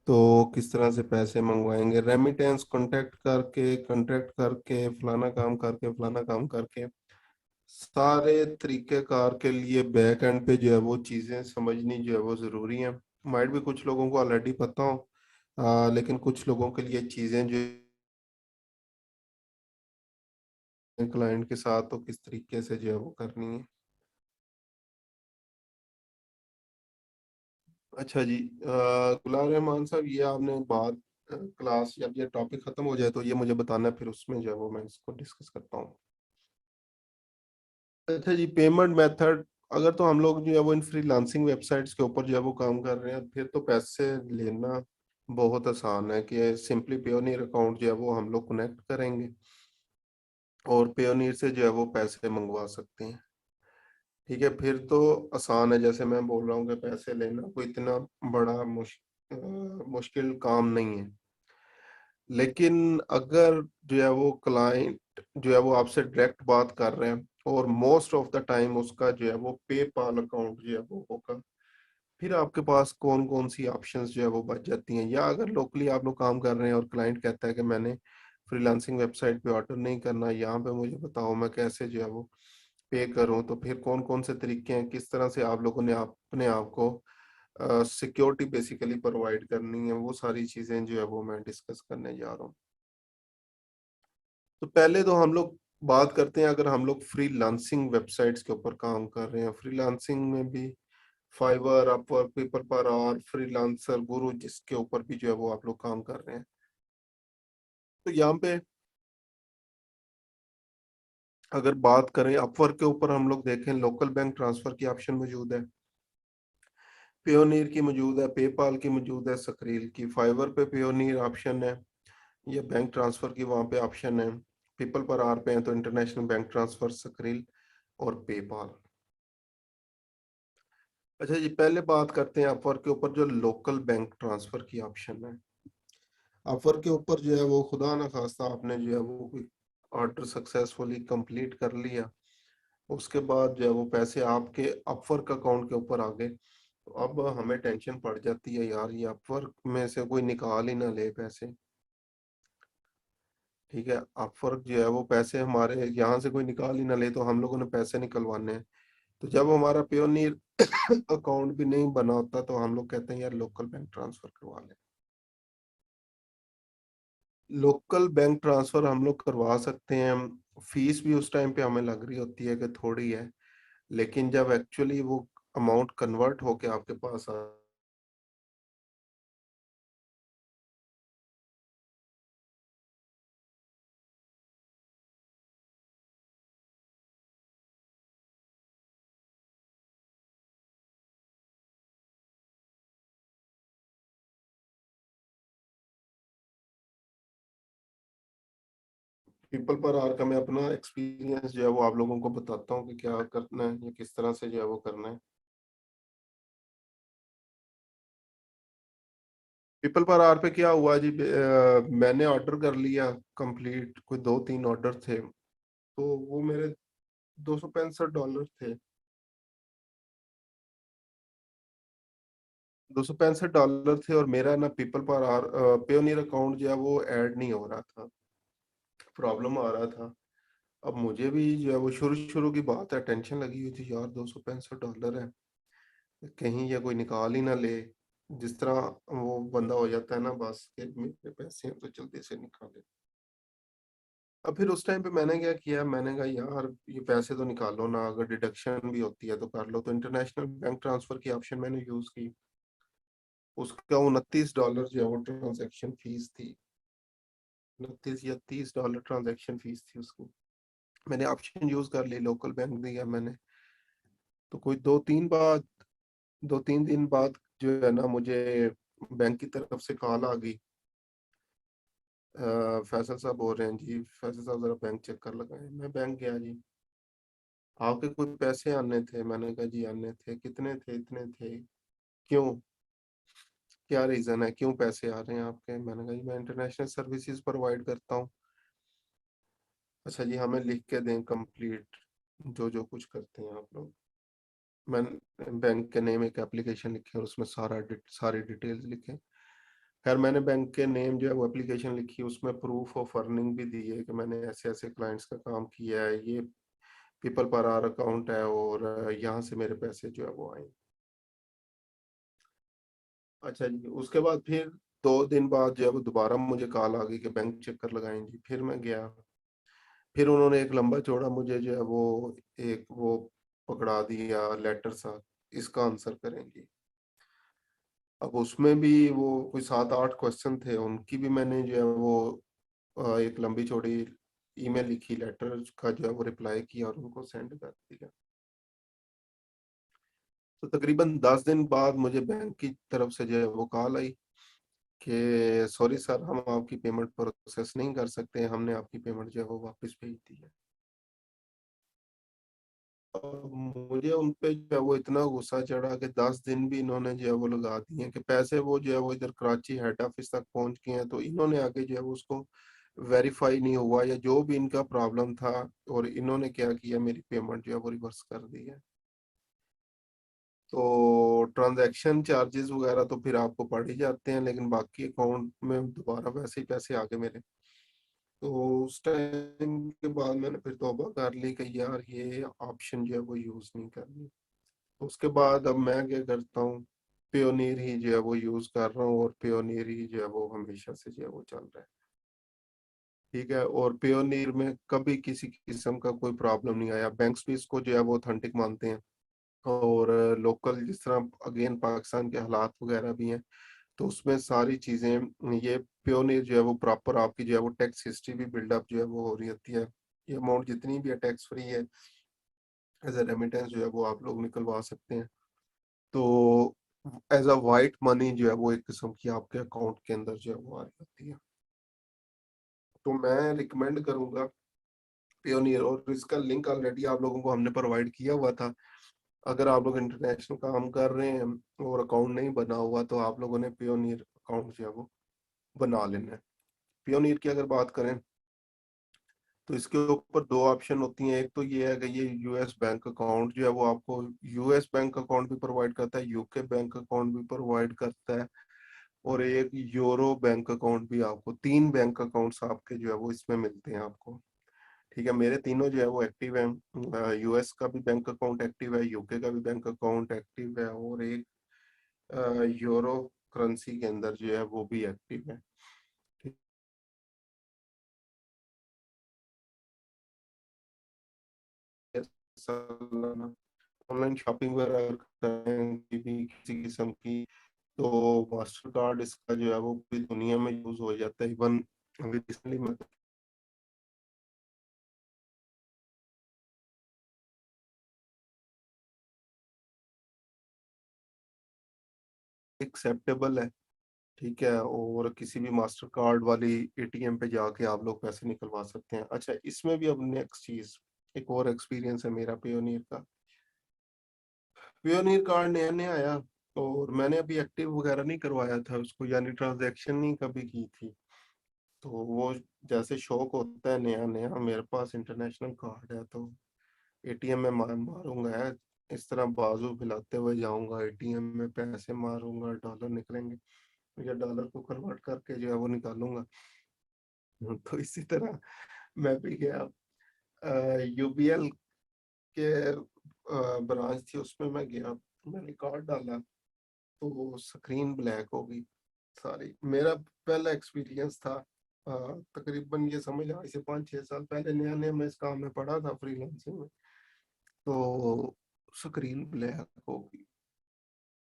तो किस तरह से पैसे मंगवाएंगे, रेमिटेंस कांटेक्ट करके फलाना काम करके फलाना काम करके, सारे तरीकेकार के लिए बैक एंड पे जो है वो चीजें समझनी जो है वो जरूरी है। माइट भी कुछ लोगों को ऑलरेडी पता हो, लेकिन कुछ लोगों के लिए चीजें जो क्लाइंट के साथ तो किस तरीके से जो है वो करनी है। अच्छा जी, गुलाम रहमान साहब, ये आपने बात क्लास जब ये टॉपिक खत्म हो जाए तो ये मुझे बताना है, फिर उसमें जो है वो मैं इसको डिस्कस करता हूँ। अच्छा जी, पेमेंट मेथड, अगर तो हम लोग जो है वो इन फ्रीलांसिंग वेबसाइट्स के ऊपर जो है वो काम कर रहे हैं, फिर तो पैसे लेना बहुत आसान है कि सिंपली पेयोनियर अकाउंट जो है वो हम लोग कनेक्ट करेंगे और पेयोनियर से जो है वो पैसे मंगवा सकते हैं। ठीक है, फिर तो आसान है। जैसे मैं बोल रहा हूँ कि पैसे लेना कोई इतना बड़ा मुश्किल काम नहीं है। लेकिन अगर जो है वो क्लाइंट जो है वो आपसे डायरेक्ट बात कर रहे हैं और मोस्ट ऑफ द टाइम उसका जो है वो पेपाल अकाउंट जो है वो होगा, फिर आपके पास कौन कौन सी ऑप्शंस जो है वो बच जाती हैं। या अगर लोकली आप लोग काम कर रहे हैं और क्लाइंट कहता है कि मैंने फ्रीलांसिंग वेबसाइट पे ऑर्डर नहीं करना, यहाँ पे मुझे बताओ मैं कैसे जो है वो पे करूँ, तो फिर कौन कौन से तरीके हैं, किस तरह से आप लोगों ने अपने आप को सिक्योरिटी बेसिकली प्रोवाइड करनी है, वो सारी चीजें जो है वो मैं डिस्कस करने जा रहा हूँ। तो पहले तो हम लोग बात करते हैं, अगर हम लोग फ्रीलांसिंग वेबसाइट्स के ऊपर काम कर रहे हैं, फ्रीलांसिंग में भी फाइवर, अपवर्क, पेपर पर और फ्रीलांसर गुरु, जिसके ऊपर भी जो है वो आप लोग काम कर रहे हैं, तो यहाँ पे अगर बात करें अपवर्क के ऊपर, हम लोग देखें लोकल बैंक ट्रांसफर की ऑप्शन मौजूद है, पेयोनियर की मौजूद है, पेपाल की मौजूद है, सक्रील की। फाइवर पे पेयोनियर ऑप्शन है, ये बैंक ट्रांसफर की वहाँ पे ऑप्शन है। पीपल पर आर पे है तो इंटरनेशनल बैंक ट्रांसफर, सक्रील और पेपाल। अच्छा जी, पहले बात करते हैं अपवर्क के ऊपर जो लोकल बैंक ट्रांसफर की ऑप्शन है। अपवर्क के ऊपर जो है वो खुदा ना खास्ता आपने जो है वो कोई ऑर्डर सक्सेसफुली कंप्लीट कर लिया, उसके बाद जो है वो पैसे आपके अपवर्क अकाउंट के ऊपर आ गए, तो अब हमें टेंशन पड़ जाती है, यार ये अपवर्क में से कोई निकाल ही ना ले पैसे। ठीक है, अपवर्क जो है वो पैसे हमारे यहाँ से कोई निकाल ही ना ले, तो हम लोगों ने पैसे निकलवाने हैं। तो जब हमारा पेयोनियर अकाउंट भी नहीं बना होता तो हम लोग कहते हैं यार लोकल बैंक ट्रांसफर करवा लें। लोकल बैंक ट्रांसफर हम लोग करवा सकते हैं, फीस भी उस टाइम पे हमें लग रही होती है कि थोड़ी है, लेकिन जब एक्चुअली वो अमाउंट कन्वर्ट होके आपके पास आ, पीपल पर आर का मैं अपना एक्सपीरियंस जो है वो आप लोगों को बताता हूँ कि क्या करना है या किस तरह से जो है वो करना है। पीपल पर आर पे क्या हुआ जी, मैंने ऑर्डर कर लिया कंप्लीट, कोई दो तीन ऑर्डर थे, तो वो मेरे $265 थे। $265 थे और मेरा ना पीपल पर आर पेयोनियर अकाउंट जो है वो ऐड नहीं हो रहा था, प्रॉब्लम आ रहा था। अब मुझे भी जो है वो शुरू शुरू की बात है, टेंशन लगी हुई थी, यार $265 है, कहीं ये कोई निकाल ही ना ले। जिस तरह वो बंदा हो जाता है ना, बस कि मेरे पैसे हैं तो जल्दी से निकाले। अब फिर उस टाइम पे मैंने क्या किया, मैंने कहा यार ये पैसे तो निकालो ना, अगर डिडक्शन भी होती है तो कर लो, तो इंटरनेशनल बैंक ट्रांसफर की ऑप्शन मैंने यूज की। उसका $29 जो है वो ट्रांजेक्शन फीस थी, 29 या 30 डॉलर ट्रांजेक्शन फीस थी उसकी। मैंने ऑप्शन यूज कर ली, लोकल बैंक दिया मैंने। तो कोई दो तीन दिन बाद जो है ना, मुझे बैंक की तरफ से कॉल आ गई, फैसल साहब बोल रहे हैं जी, फैसल साहब जरा बैंक चेक कर लगाए। मैं बैंक गया जी, आपके कुछ पैसे आने थे। मैंने कहा जी आने थे, कितने थे, इतने थे, क्यों, क्या रीजन है, क्यों पैसे आ रहे हैं आपके। मैंने कहा जी मैं इंटरनेशनल सर्विसेज प्रोवाइड करता हूँ। अच्छा जी, हमें लिख के दें कंप्लीट जो जो कुछ करते हैं आप लोग। मैं बैंक के नेम एक एप्लीकेशन लिखे और उसमें सारी डिटेल्स लिखे। खैर मैंने बैंक के नेम जो है वो एप्लीकेशन लिखी, उसमें प्रूफ ऑफ अर्निंग भी दी है कि मैंने ऐसे ऐसे क्लाइंट्स का काम किया है, ये पीपल पर आवर अकाउंट है और यहाँ से मेरे पैसे जो है वो आए। अच्छा जी, उसके बाद फिर 2 दिन बाद जो है वो दोबारा मुझे कॉल आ गई कि बैंक चक्कर लगाएं जी। फिर मैं गया, फिर उन्होंने एक लंबा चौड़ा मुझे जो है वो एक वो पकड़ा दिया लेटर सा, इसका आंसर करेंगी। अब उसमें भी वो कोई 7-8 क्वेश्चन थे, उनकी भी मैंने जो है वो एक लंबी चौड़ी ईमेल लिखी, लेटर का जो है वो रिप्लाई किया और उनको सेंड कर दिया। तो तकरीबन 10 दिन बाद मुझे बैंक की तरफ से जो है वो कॉल आई कि सॉरी सर, हम आपकी पेमेंट प्रोसेस नहीं कर सकते, हमने आपकी पेमेंट जो है वो वापस भेज दी है। अब मुझे उन पे जो है वो इतना गुस्सा चढ़ा कि 10 दिन भी इन्होंने जो है वो लगा दिए कि पैसे वो जो है वो इधर कराची हेड ऑफिस तक पहुंच गए हैं, तो इन्होंने आगे जो है वो उसको वेरीफाई नहीं हुआ या जो भी इनका प्रॉब्लम था, और इन्होंने क्या किया, मेरी पेमेंट जो है वो रिवर्स कर दी है। तो ट्रांजैक्शन चार्जेस वगैरह तो फिर आपको पड़ ही जाते हैं, लेकिन बाकी अकाउंट में दोबारा वैसे ही पैसे आ गए मेरे। तो उस टाइम के बाद मैंने फिर तौबा कर ली कि यार ये ऑप्शन जो है वो यूज नहीं करनी। उसके बाद अब मैं क्या करता हूँ, पियोनीर ही जो है वो यूज कर रहा हूँ, और पियोनीर ही जो है वो हमेशा से जो है वो चल रहा है। ठीक है, और पियोनीर में कभी किसी किस्म का कोई प्रॉब्लम नहीं आया। बैंक्स भी इसको जो है वो ऑथेंटिक मानते हैं, और लोकल जिस तरह अगेन पाकिस्तान के हालात वगैरह भी हैं, तो उसमें सारी चीजें, ये पियोनीर जो है वो प्रॉपर आपकी जो है वो टैक्स हिस्ट्री भी बिल्डअप जो है वो हो रही होती है। ये अमाउंट जितनी भी है टैक्स फ्री है, एज ए रेमिटेंस जो है वो आप लोग निकलवा सकते हैं। तो एज अ वाइट मनी जो है वो एक किस्म की आपके अकाउंट के अंदर जो है वो आ जाती है। तो मैं रिकमेंड करूंगा पियोनियर, और इसका लिंक ऑलरेडी आप लोगों को हमने प्रोवाइड किया हुआ था। अगर आप लोग इंटरनेशनल काम कर रहे हैं और अकाउंट नहीं बना हुआ, तो आप लोगों ने पियोनियर अकाउंट जो है वो बना लेना है। पियोनियर की अगर बात करें, तो इसके ऊपर दो ऑप्शन होती हैं। एक तो ये है कि ये यूएस बैंक अकाउंट जो है वो आपको यूएस बैंक अकाउंट भी प्रोवाइड करता है, यूके बैंक अकाउंट भी प्रोवाइड करता है, और एक यूरो बैंक अकाउंट भी। आपको 3 बैंक अकाउंट्स आपके जो है वो इसमें मिलते हैं आपको। ठीक है, मेरे तीनों जो है वो एक्टिव हैं। यूएस का भी बैंक अकाउंट एक्टिव है, यूके का भी बैंक अकाउंट एक्टिव है, और एक यूरो करेंसी के अंदर जो है वो भी एक्टिव है। ठीक है, सालाना ऑनलाइन शॉपिंग वगैरह करें भी किसी किस्म की, तो मास्टर कार्ड इसका जो है वो पूरी दुनिया में यूज हो जाता है। इवन अभी रिसेंटली मैं एक्सेप्टेबल है। ठीक है, और किसी भी मास्टर कार्ड वाली एटीएम पे जाके आप लोग पैसे निकलवा सकते हैं। अच्छा, इसमें भी अब नेक्स्ट चीज, एक और एक्सपीरियंस है मेरा पियोनियर का। पियोनियर कार्ड नया नया आया, और मैंने अभी एक्टिव वगैरह नहीं करवाया था उसको, यानी ट्रांजैक्शन नहीं कभी की थी। तो वो जैसे शौक होता है नया नया, मेरे पास इंटरनेशनल कार्ड है, तो एटीएम में मारूंगा है, इस तरह बाजू फैलाते हुए जाऊंगा, एटीएम में पैसे मारूंगा, डॉलर निकलेंगे, या डॉलर को कन्वर्ट करके जो है वो निकालूंगा। तो इसी तरह मैं भी गया, यूबीएल के ब्रांच थी, उसमें मैं गया, मैंने कार्ड डाला, तो वो स्क्रीन ब्लैक हो गई सारी। मेरा पहला एक्सपीरियंस था, तकरीबन ये समझ आज से 5-6 साल पहले, नया नया मैं इस काम में पड़ा था फ्रीलांसिंग में। तो स्क्रीन ब्लैक हो गई,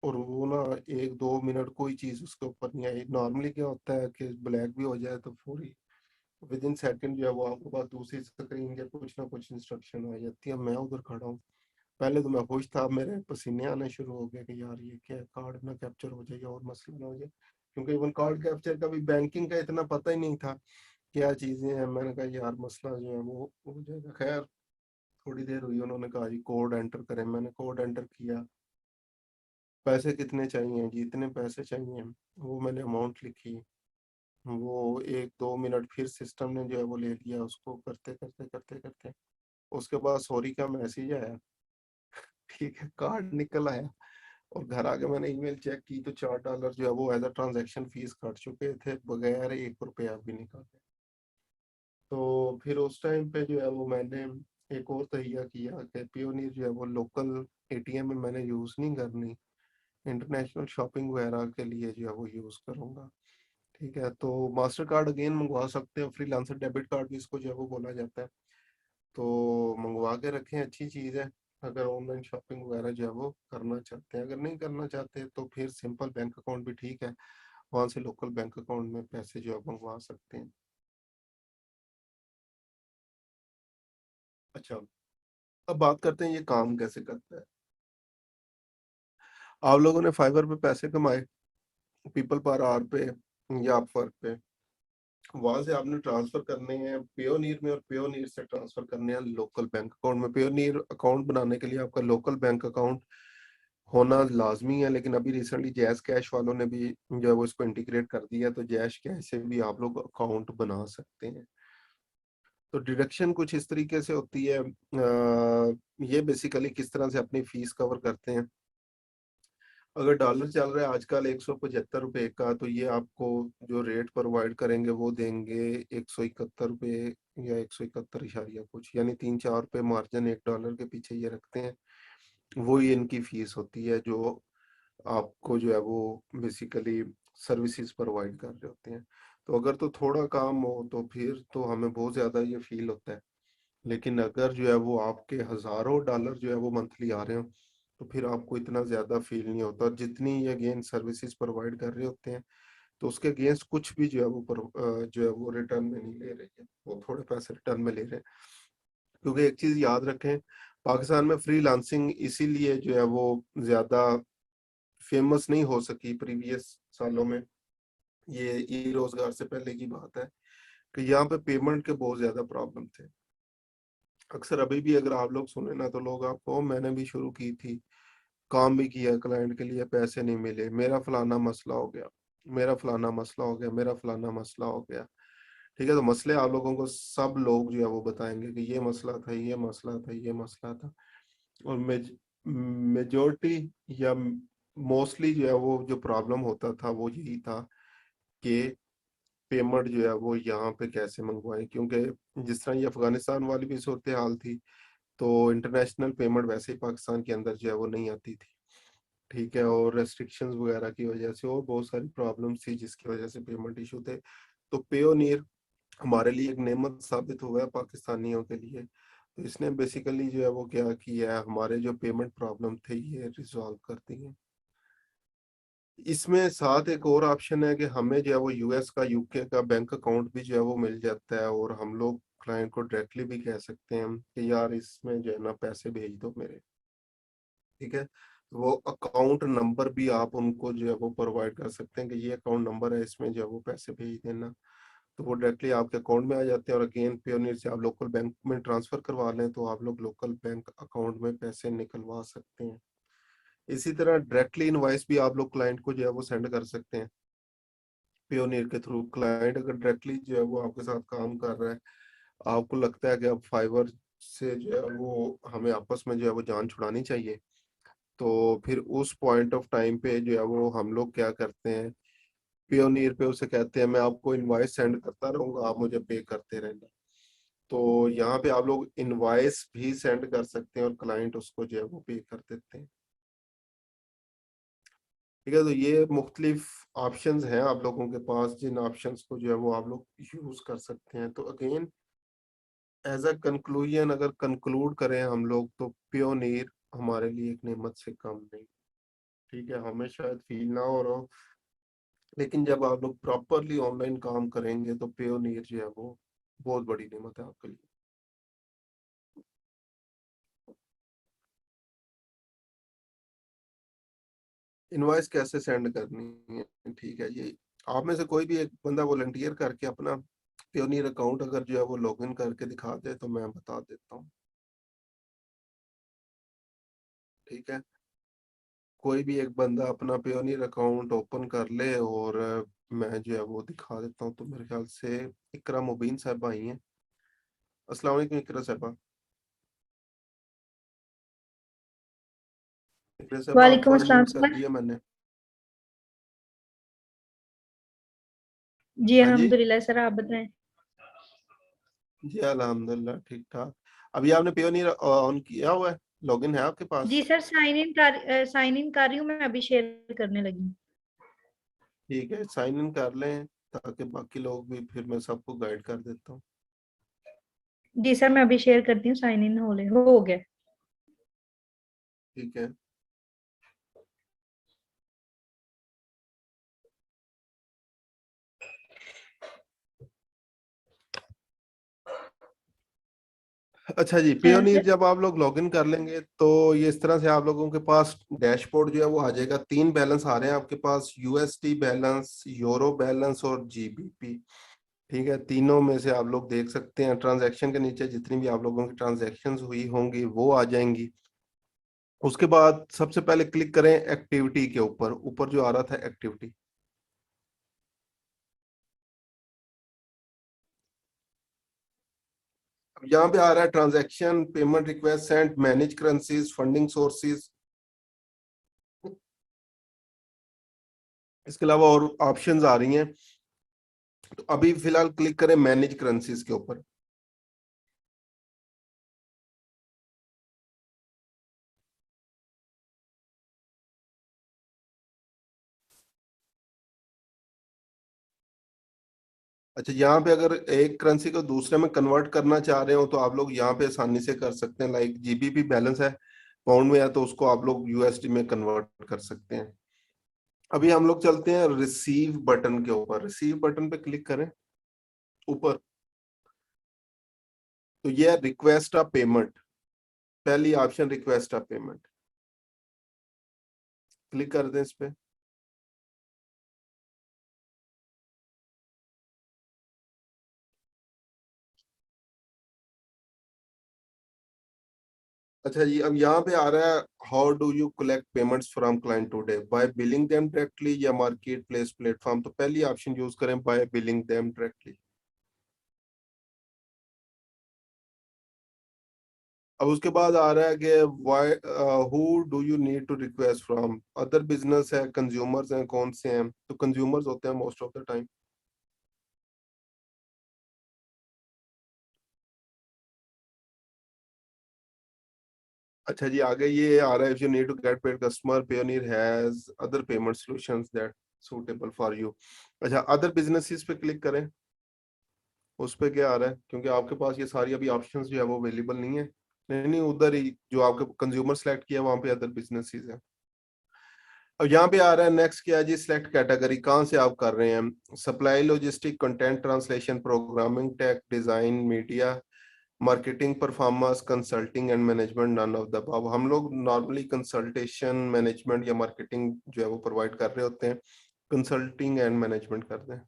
और वो ना 1-2 मिनट कोई चीज उसके ऊपर नहीं आई। नॉर्मली क्या होता है कि ब्लैक भी हो जाए तो पूरी विद इन सेकंड जो है वो आपके पास दूसरी स्क्रीन के कुछ ना कुछ इंस्ट्रक्शन आ जाती है। मैं उधर खड़ा हूँ, पहले तो मैं खुश था, मेरे पसीने आने शुरू हो गए कि यार ये क्या है, कार्ड ना कैप्चर हो जाए और मसला ना हो जाए, क्योंकि इवन कार्ड कैप्चर का भी बैंकिंग का इतना पता ही नहीं था क्या चीजें हैं। मैंने कहा यार मसला जो है वो हो जाएगा। खैर थोड़ी देर हुई, उन्होंने कहा जी कोड एंटर करें, मैंने कोड एंटर किया, पैसे कितने चाहिए जी, इतने पैसे चाहिए, वो मैंने अमाउंट लिखी। वो 1-2 मिनट फिर सिस्टम ने जो है वो ले लिया, उसको करते करते करते करते उसके बाद सॉरी का मैसेज आया। ठीक है, कार्ड निकल आया, और घर आके मैंने ईमेल चेक की तो $4 जो है वो एज अ ट्रांजैक्शन फीस काट चुके थे बगैर ₹1 भी निकाले। तो फिर उस टाइम पे जो है वो मैंने एक और तहिया किया कि पियोनियर जो है वो लोकल एटीएम में मैंने यूज़ नहीं करनी, इंटरनेशनल शॉपिंग वगैरह के लिए जो है वो यूज़ करूँगा। ठीक है, तो मास्टर कार्ड अगेन मंगवा सकते हैं, फ्रीलांसर डेबिट कार्ड भी इसको जो है वो बोला जाता है। तो मंगवा के रखें, अच्छी चीज़ है अगर ऑनलाइन शॉपिंग वगैरह जो है वो करना चाहते हैं। अगर नहीं करना चाहते तो फिर सिंपल बैंक अकाउंट भी ठीक है, वहाँ से लोकल बैंक अकाउंट में पैसे जो है मंगवा सकते हैं। अच्छा, अब बात करते हैं ये काम कैसे करता है। आप लोगों ने फाइवर पे पैसे कमाए, पीपल पर आवर पे या अपवर्क पे, वहां से आपने ट्रांसफर करने हैं पेयोनीर में और पेयोनीर से ट्रांसफर करने हैं लोकल बैंक अकाउंट में। पेयोनीर अकाउंट बनाने के लिए आपका लोकल बैंक अकाउंट होना लाजमी है, लेकिन अभी रिसेंटली जैश कैश वालों ने भी जो है वो इसको इंटीग्रेट कर दिया, तो जैश कैश से भी आप लोग अकाउंट बना सकते हैं। तो डिडक्शन कुछ इस तरीके से होती है, ये बेसिकली किस तरह से अपनी फीस कवर करते हैं। अगर डॉलर चल रहा है आजकल ₹175 का, तो ये आपको जो रेट प्रोवाइड करेंगे वो देंगे ₹171 या 171 कुछ, यानी 3-4 रुपए मार्जिन $1 के पीछे ये रखते हैं। वो ही इनकी फीस होती है जो आपको जो है वो बेसिकली सर्विसेज प्रोवाइड कर रहे होते हैं। तो अगर तो थोड़ा काम हो तो फिर तो हमें बहुत ज़्यादा ये फील होता है, लेकिन अगर जो है वो आपके हज़ारों डॉलर जो है वो मंथली आ रहे हो तो फिर आपको इतना ज़्यादा फील नहीं होता। और जितनी ये अगेन सर्विसेज प्रोवाइड कर रहे होते हैं तो उसके अगेंस्ट कुछ भी जो है वो जो है वो रिटर्न में नहीं ले रहे हैं, वो थोड़े पैसे रिटर्न में ले रहे हैं। क्योंकि एक चीज़ याद रखें, पाकिस्तान में फ्रीलांसिंग इसीलिए जो है वो ज़्यादा फेमस नहीं हो सकी प्रीवियस सालों में, ये ई रोजगार से पहले की बात है, कि यहाँ पे पेमेंट के बहुत ज्यादा प्रॉब्लम थे। अक्सर अभी भी अगर आप लोग सुने ना तो लोग आपको, मैंने भी शुरू की थी, काम भी किया क्लाइंट के लिए, पैसे नहीं मिले, मेरा फलाना मसला हो गया, मेरा फलाना मसला हो गया, मेरा फलाना मसला हो गया। ठीक है, तो मसले आप लोगों को सब लोग जो है वो बताएंगे कि ये मसला था, ये मसला था, ये मसला था। और मेजोरिटी या मोस्टली जो है वो जो प्रॉब्लम होता था वो यही था कि पेमेंट जो है वो यहाँ पे कैसे मंगवाएं, क्योंकि जिस तरह ये अफगानिस्तान वाली भी सूरत हाल थी, तो इंटरनेशनल पेमेंट वैसे ही पाकिस्तान के अंदर जो है वो नहीं आती थी। ठीक है, और रेस्ट्रिक्शंस वगैरह की वजह से और बहुत सारी प्रॉब्लम्स थी जिसकी वजह से पेमेंट इशू थे। तो पेयोनियर हमारे लिए एक नेमत साबित हुआ है पाकिस्तानियों के लिए। तो इसने बेसिकली जो है वो क्या किया है, हमारे जो पेमेंट प्रॉब्लम थे ये रिजॉल्व कर दी है। इसमें साथ एक और ऑप्शन है कि हमें जो है वो यूएस का, यूके का बैंक अकाउंट भी जो है वो मिल जाता है, और हम लोग क्लाइंट को डायरेक्टली भी कह सकते हैं कि यार इसमें जो है ना पैसे भेज दो मेरे। ठीक है, वो अकाउंट नंबर भी आप उनको जो है वो प्रोवाइड कर सकते हैं कि ये अकाउंट नंबर है, इसमें जो है वो पैसे भेज देना। तो वो डायरेक्टली आपके अकाउंट में आ जाते हैं, और अगेन पेयोनियर से आप लोकल बैंक में ट्रांसफर करवा लें तो आप लोग लोकल बैंक अकाउंट में पैसे निकलवा सकते हैं। इसी तरह डायरेक्टली इनवॉइस भी आप लोग क्लाइंट को जो है वो सेंड कर सकते हैं पियोनियर के थ्रू। क्लाइंट अगर डायरेक्टली जो है वो आपके साथ काम कर रहा है, आपको लगता है कि अब फाइवर से जो है वो हमें आपस में जो है वो जान छुड़ानी चाहिए, तो फिर उस पॉइंट ऑफ टाइम पे जो है वो हम लोग क्या करते हैं, पियोनियर पे उसे कहते हैं मैं आपको इनवॉइस सेंड करता रहूंगा, आप मुझे पे करते रहना। तो यहाँ पे आप लोग इनवॉइस भी सेंड कर सकते हैं और क्लाइंट उसको जो है वो पे कर देते हैं। ठीक है, तो ये मुख्तलिफ ऑप्शंस हैं आप लोगों के पास, जिन ऑप्शंस को जो है वो आप लोग यूज कर सकते हैं। तो अगेन एज अ कंक्लूजन अगर कंक्लूड करें हम लोग, तो पियोनियर हमारे लिए एक नेमत से कम नहीं। ठीक है, हमें शायद फील ना हो रहा हो, लेकिन जब आप लोग प्रॉपरली ऑनलाइन काम करेंगे तो पियोनियर जो है वो बहुत बड़ी नेमत है आपके लिए। इनवॉइस कैसे सेंड करनी है, ठीक है, ये आप में से कोई भी एक बंदा वॉलंटियर करके अपना पियोनियर अकाउंट अगर जो है वो लॉगिन करके दिखा दे तो मैं बता देता हूँ। ठीक है, कोई भी एक बंदा अपना पियोनियर अकाउंट ओपन कर ले और मैं जो है वो दिखा देता हूँ। तो मेरे ख्याल से इकरा मुबीन साहबा आई हैं। अस्सलाम वालेकुम इकरा साहबा। साहब आपको वालेकुम अस्सलाम अनम्यूट कर सर। दिया मैंने। जी हाँ जी। अल्हम्दुलिल्लाह सर, आप बताएं। जी अल्हम्दुलिल्लाह ठीक ठाक। अभी आपने पेयोनियर ऑन किया हुआ है, लॉगिन है आपके जी पास? सर, साइन इन कर रही हूँ, मैं अभी शेयर करने लगी हूँ। ठीक है, साइन इन कर लें ताकि बाकी लोग भी, फिर मैं सबको गाइड कर देता हूँ। जी सर, मैं अभी शेयर करती हूँ, साइन इन हो गया। ठीक है। अच्छा जी, पेयोनियर सर जब आप लोग लॉगिन कर लेंगे तो ये इस तरह से आप लोगों के पास डैशबोर्ड जो है वो आ जाएगा। तीन बैलेंस आ रहे हैं आपके पास, यूएसडी बैलेंस, यूरो बैलेंस और जीबीपी। ठीक है, तीनों में से आप लोग देख सकते हैं। ट्रांजैक्शन के नीचे जितनी भी आप लोगों की ट्रांजैक्शन हुई होंगी वो आ जाएंगी। उसके बाद सबसे पहले क्लिक करें एक्टिविटी के ऊपर, ऊपर जो आ रहा था एक्टिविटी। अब यहाँ पे आ रहा है transaction, payment request send, manage currencies, funding sources. इसके अलावा और ऑप्शंस आ रही हैं। तो अभी फिलहाल क्लिक करें मैनेज करेंसीज के ऊपर। अच्छा, यहाँ पे अगर एक करेंसी को दूसरे में कन्वर्ट करना चाह रहे हो तो आप लोग यहाँ पे आसानी से कर सकते हैं। लाइक जीबीपी बैलेंस है, पाउंड में है, तो उसको आप लोग यूएसडी में कन्वर्ट कर सकते हैं। अभी हम लोग चलते हैं रिसीव बटन के ऊपर। रिसीव बटन पे क्लिक करें ऊपर, तो ये रिक्वेस्ट ऑफ पेमेंट, पहली option request of payment, click कर दें इस पे। अच्छा जी, अब यहाँ पे आ रहा है how do you collect payments from client today, by billing them directly या मार्केट प्लेस प्लेटफॉर्म। तो पहली ऑप्शन यूज करें, बाय बिलिंग देम डायरेक्टली। अब उसके बाद आ रहा है कि why, who do you need to request from, other business है, कंज्यूमर्स हैं, कौन से हैं? तो कंज्यूमर्स होते हैं मोस्ट ऑफ द टाइम। अच्छा जी, आगे ये आ रहा है, if you need to get paid customer, Payoneer has other payment solutions that suitable for you. अच्छा, अदर बिजनेसेस पे क्लिक करें। उस पे क्या आ रहा है, क्योंकि आपके पास ये सारी अभी ऑप्शंस जो है वो अवेलेबल नहीं है। नहीं नहीं, उधर ही जो आपके कंज्यूमर सेलेक्ट किया वहां पे अदर बिजनेसेस है। अब यहाँ पे आ रहा है नेक्स्ट क्या है जी, सिलेक्ट कैटेगरी, कहाँ से आप कर रहे हैं? Supply, logistic, content translation, programming, tech, design, media, marketing, performance, consulting and management, none of the above. हम लोग नॉर्मली कंसल्टेशन, मैनेजमेंट या मार्केटिंग जो है वो प्रोवाइड कर रहे होते हैं। कंसल्टिंग एंड मैनेजमेंट कर दें।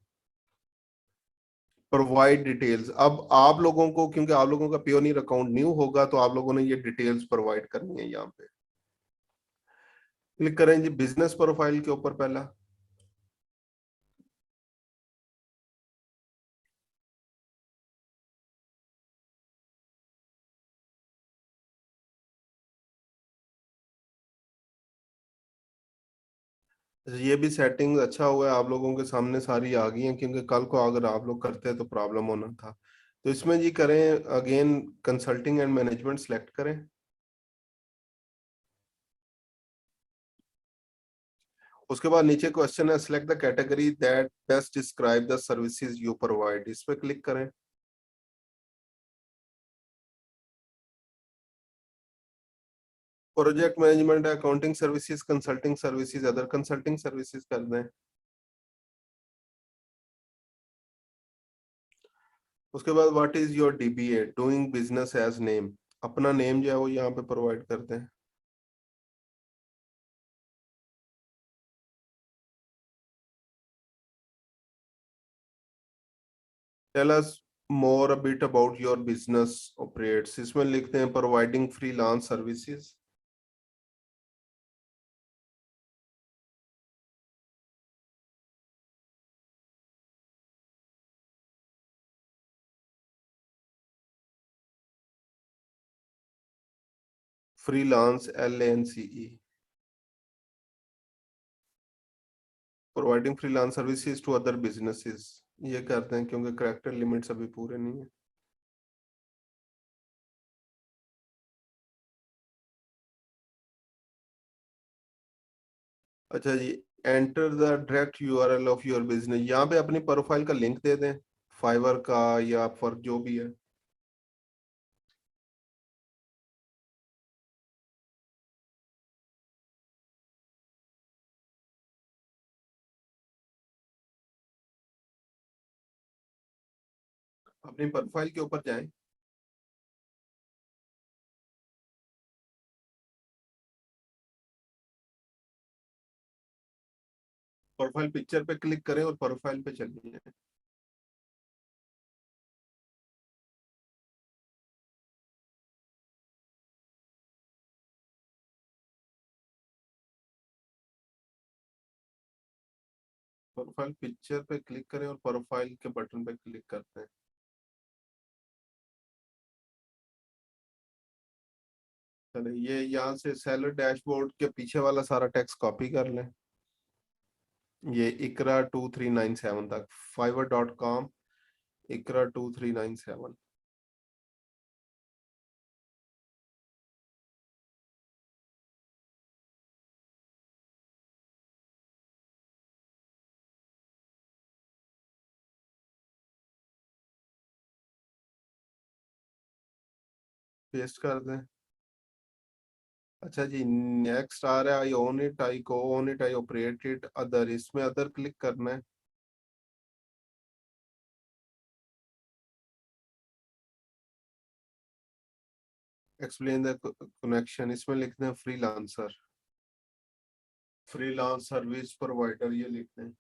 प्रोवाइड डिटेल्स, अब आप लोगों को, क्योंकि आप लोगों का पियोनियर अकाउंट न्यू होगा तो आप लोगों ने ये डिटेल्स प्रोवाइड करनी है। यहाँ पे क्लिक करें जी बिजनेस प्रोफाइल के ऊपर पहला। ये भी सेटिंग अच्छा हुआ है, आप लोगों के सामने सारी आ गई हैं, क्योंकि कल को अगर आप लोग करते तो प्रॉब्लम होना था। तो इसमें जी करें again, consulting and management select करें। उसके बाद नीचे क्वेश्चन है, select the category that best describe the services you provide. इस पे क्लिक करें। Project management, accounting services, consulting services, other consulting services कर दें। उसके बाद what is your DBA, doing business as name, अपना नेम जो है वो यहाँ पे प्रोवाइड कर दें। Tell us more a bit about your business operates. इसमें लिखते हैं providing freelance services. Freelance, LANCE। Providing freelance services to other businesses, ये करते हैं क्योंकि करेक्टर लिमिट्स अभी पूरे नहीं है। अच्छा जी, enter the direct URL of your business, यहाँ पे अपनी प्रोफाइल का लिंक दे दें, फाइवर का या फॉर जो भी है। अपनी प्रोफाइल के ऊपर जाएं, प्रोफाइल पिक्चर पे क्लिक करें और प्रोफाइल पे चलिए। प्रोफाइल पिक्चर पे क्लिक करें और प्रोफाइल के बटन पे क्लिक करते हैं। चलिए, ये यहाँ से सेलर डैशबोर्ड के पीछे वाला सारा टेक्स्ट कॉपी कर लें, ये इकरा 2397 तक, fiverr.com इकरा 2397। पेस्ट कर दें। अच्छा जी, नेक्स्ट आ रहा है आई ओन इट, आई को own it, I operate it, other, इसमें अदर क्लिक करना है। एक्सप्लेन द कनेक्शन, इसमें लिखते हैं फ्रीलांसर, फ्रीलांस सर्विस प्रोवाइडर, ये लिखते हैं।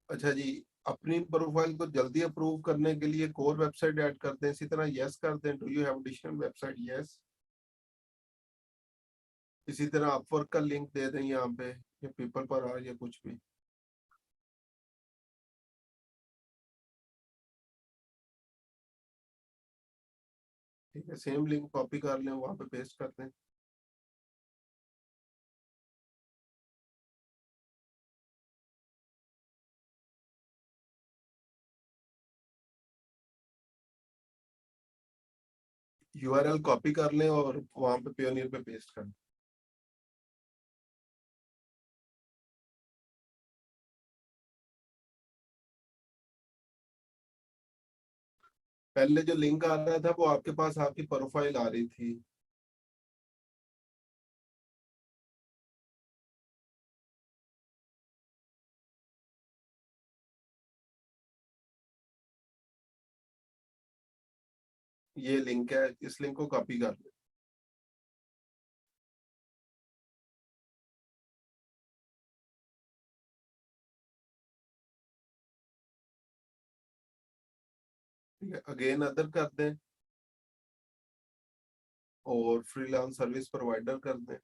अच्छा जी, अपनी प्रोफाइल को जल्दी अप्रूव करने के लिए एक और वेबसाइट ऐड करते हैं, इसी तरह यस कर दें, do you have additional website, yes. इसी तरह अपवर्क का लिंक दे दें यहाँ पे, या पीपल पर आ, या कुछ भी। ठीक है, सेम लिंक कॉपी कर लें, वहां पे पेस्ट कर दें। यूआरएल कॉपी कर लें और वहां पे पियोनियर पे पेस्ट कर दें। पहले जो लिंक आ रहा था वो आपके पास आपकी प्रोफाइल आ रही थी। ये लिंक है, इस लिंक को कॉपी कर लें। ठीक है, अगेन अदर कर दें और फ्रीलांस सर्विस प्रोवाइडर कर दें।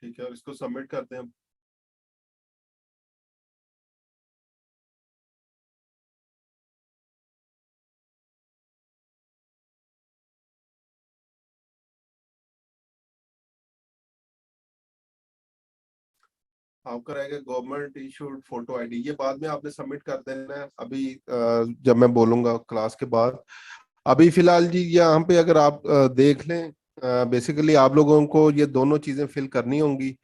ठीक है, और इसको सबमिट कर दें। आपका रहेगा गवर्नमेंट इशूड फोटो आईडी, ये बाद में आपने सबमिट कर देना है, अभी जब मैं बोलूंगा क्लास के बाद। अभी फिलहाल जी यहाँ पे अगर आप देख लें, बेसिकली आप लोगों को ये दोनों चीजें फिल करनी होंगी,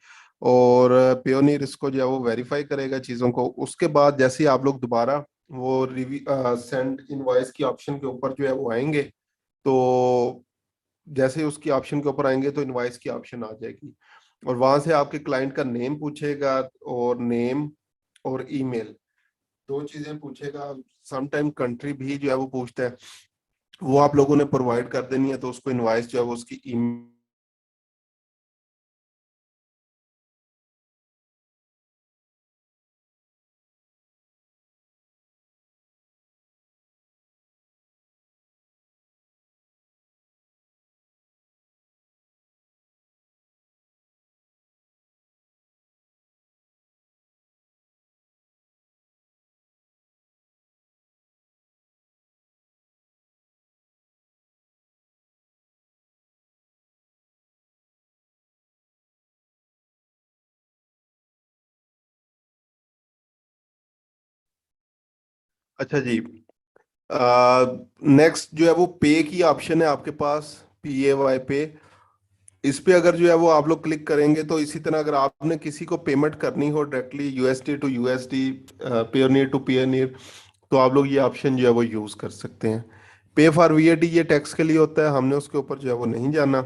और पियोनियर इसको जो है वो वेरीफाई करेगा चीजों को। उसके बाद जैसे ही आप लोग दोबारा वो रिव्यू सेंड इनवॉइस की ऑप्शन के ऊपर जो है वो आएंगे, तो जैसे ही उसकी ऑप्शन के ऊपर आएंगे तो इनवॉइस की ऑप्शन आ जाएगी, और वहां से आपके क्लाइंट का नेम पूछेगा, और नेम और ईमेल, दो चीजें पूछेगा। समटाइम कंट्री भी जो है वो पूछता है, वो आप लोगों ने प्रोवाइड कर देनी है, तो उसको इनवॉइस जो है वो उसकी ईमेल अच्छा जी, नेक्स्ट जो है वो पे की ऑप्शन है आपके पास, PAY पे। इस पे अगर जो है वो आप लोग क्लिक करेंगे तो इसी तरह अगर आपने किसी को पेमेंट करनी हो directly USD to USD, Payoneer to Payoneer, तो आप लोग ये ऑप्शन जो है वो यूज कर सकते हैं। पे फॉर VAT ये टैक्स के लिए होता है, हमने उसके ऊपर जो है वो नहीं जाना।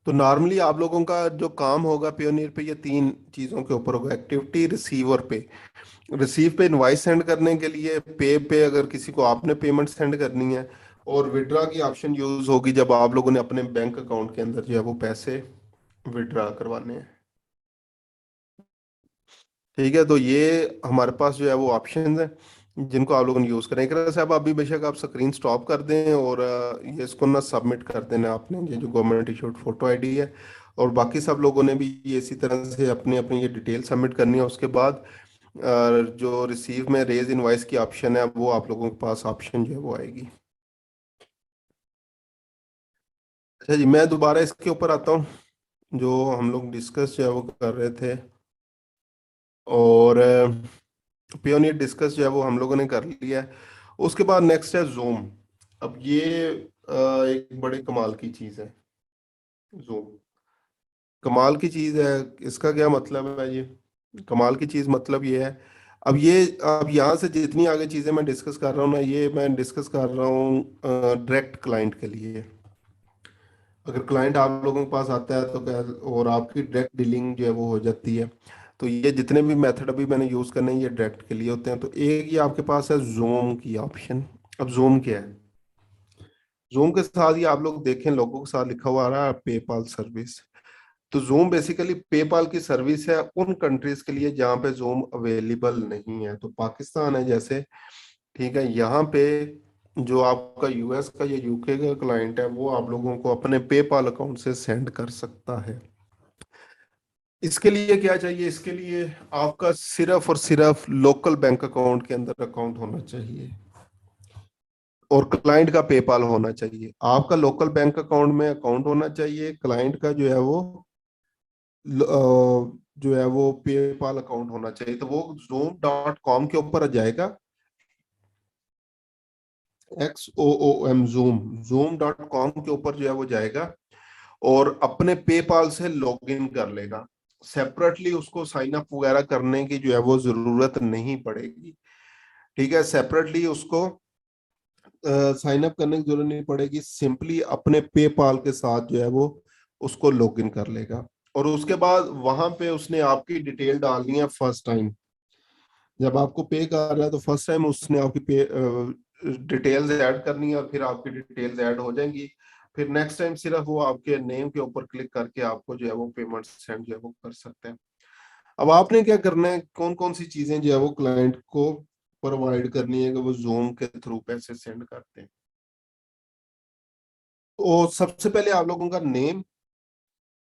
तो नॉर्मली आप लोगों का जो काम होगा पेयोनियर पे, ये तीन चीज़ों के ऊपर होगा: एक्टिविटी, रिसीव और पे। रिसीव पे इनवाइस सेंड करने के लिए, पे अगर किसी को आपने पेमेंट सेंड करनी है, और विड्रा की ऑप्शन यूज होगी जब आप लोगों ने अपने बैंक अकाउंट के अंदर जो है वो पैसे विड्रा करवाने हैं। ठीक है, तो ये हमारे पास जो है वो ऑप्शंस हैं जिनको आप लोगों ने यूज करें। इकरा साहब अभी बेशक आप स्क्रीन स्टॉप कर दें और ये इसको ना सबमिट कर देना आपने, ये जो गवर्नमेंट इशूड फोटो आईडी है। और बाकी सब लोगों ने भी ये इसी तरह से अपनी अपनी ये डिटेल सबमिट करनी है। उसके बाद जो रिसीव में रेज इनवाइस की ऑप्शन है, वो आप लोगों के पास ऑप्शन जो है वो आएगी। अच्छा जी, मैं दोबारा इसके ऊपर आता हूँ जो हम लोग डिस्कस जो है वो कर रहे थे। और पियोनियर डिस्कस जो है वो हम लोगों ने कर लिया है। उसके बाद नेक्स्ट है जूम। अब ये एक बड़े कमाल की चीज़ है जूम। कमाल की चीज़ है, इसका क्या मतलब है ये? कमाल की चीज़ मतलब ये है, अब यहाँ से जितनी आगे चीज़ें मैं डिस्कस कर रहा हूँ ना, ये मैं डिस्कस कर रहा हूँ डायरेक्ट क्लाइंट के लिए। अगर क्लाइंट आप लोगों के पास आता है तो क्या, और आपकी डायरेक्ट डीलिंग जो है वो हो जाती है, तो ये जितने भी मेथड अभी मैंने यूज करने हैं ये डायरेक्ट के लिए होते हैं। तो एक ये आपके पास है जूम की ऑप्शन। अब जूम क्या है? जूम के साथ ही आप लोग देखें लोगों के साथ लिखा हुआ आ रहा है पेपाल सर्विस। तो जूम बेसिकली पेपाल की सर्विस है उन कंट्रीज के लिए जहाँ पे जूम अवेलेबल नहीं है। तो पाकिस्तान है जैसे, ठीक है, यहाँ पे जो आपका US का या UK का क्लाइंट है वो आप लोगों को अपने पेपाल अकाउंट से सेंड कर सकता है। इसके लिए क्या चाहिए? इसके लिए आपका सिर्फ और सिर्फ लोकल बैंक अकाउंट के अंदर अकाउंट होना चाहिए, और क्लाइंट का पेपाल होना चाहिए। आपका लोकल बैंक अकाउंट में अकाउंट होना चाहिए, क्लाइंट का जो है वो जो है वो पेपाल अकाउंट होना चाहिए। तो वो zoom.com के ऊपर आ जाएगा, XOOM जूम, zoom.com के ऊपर जो है वो जाएगा और अपने पेपाल से लॉग इन कर लेगा। सेपरेटली उसको साइन अप वगैरह करने की जो है वो जरूरत नहीं पड़ेगी। ठीक है, सेपरेटली उसको साइन अप करने की जरूरत नहीं पड़ेगी, सिंपली अपने पेपाल के साथ जो है वो उसको लॉग इन कर लेगा। और उसके बाद वहां पे उसने आपकी डिटेल डालनी है फर्स्ट टाइम। जब आपको पे कर रहा है तो फर्स्ट टाइम उसने आपकी पे डिटेल्स ऐड करनी है और फिर आपकी डिटेल्स ऐड हो जाएंगी। फिर नेक्स्ट टाइम सिर्फ वो आपके नेम के ऊपर क्लिक करके आपको जो है वो पेमेंट सेंड जो है वो कर सकते हैं। अब आपने क्या करना है, कौन कौन सी चीजें जो है वो क्लाइंट को प्रोवाइड करनी है कि वो जूम के थ्रू पैसे सेंड करते हैं। तो सबसे पहले आप लोगों का नेम,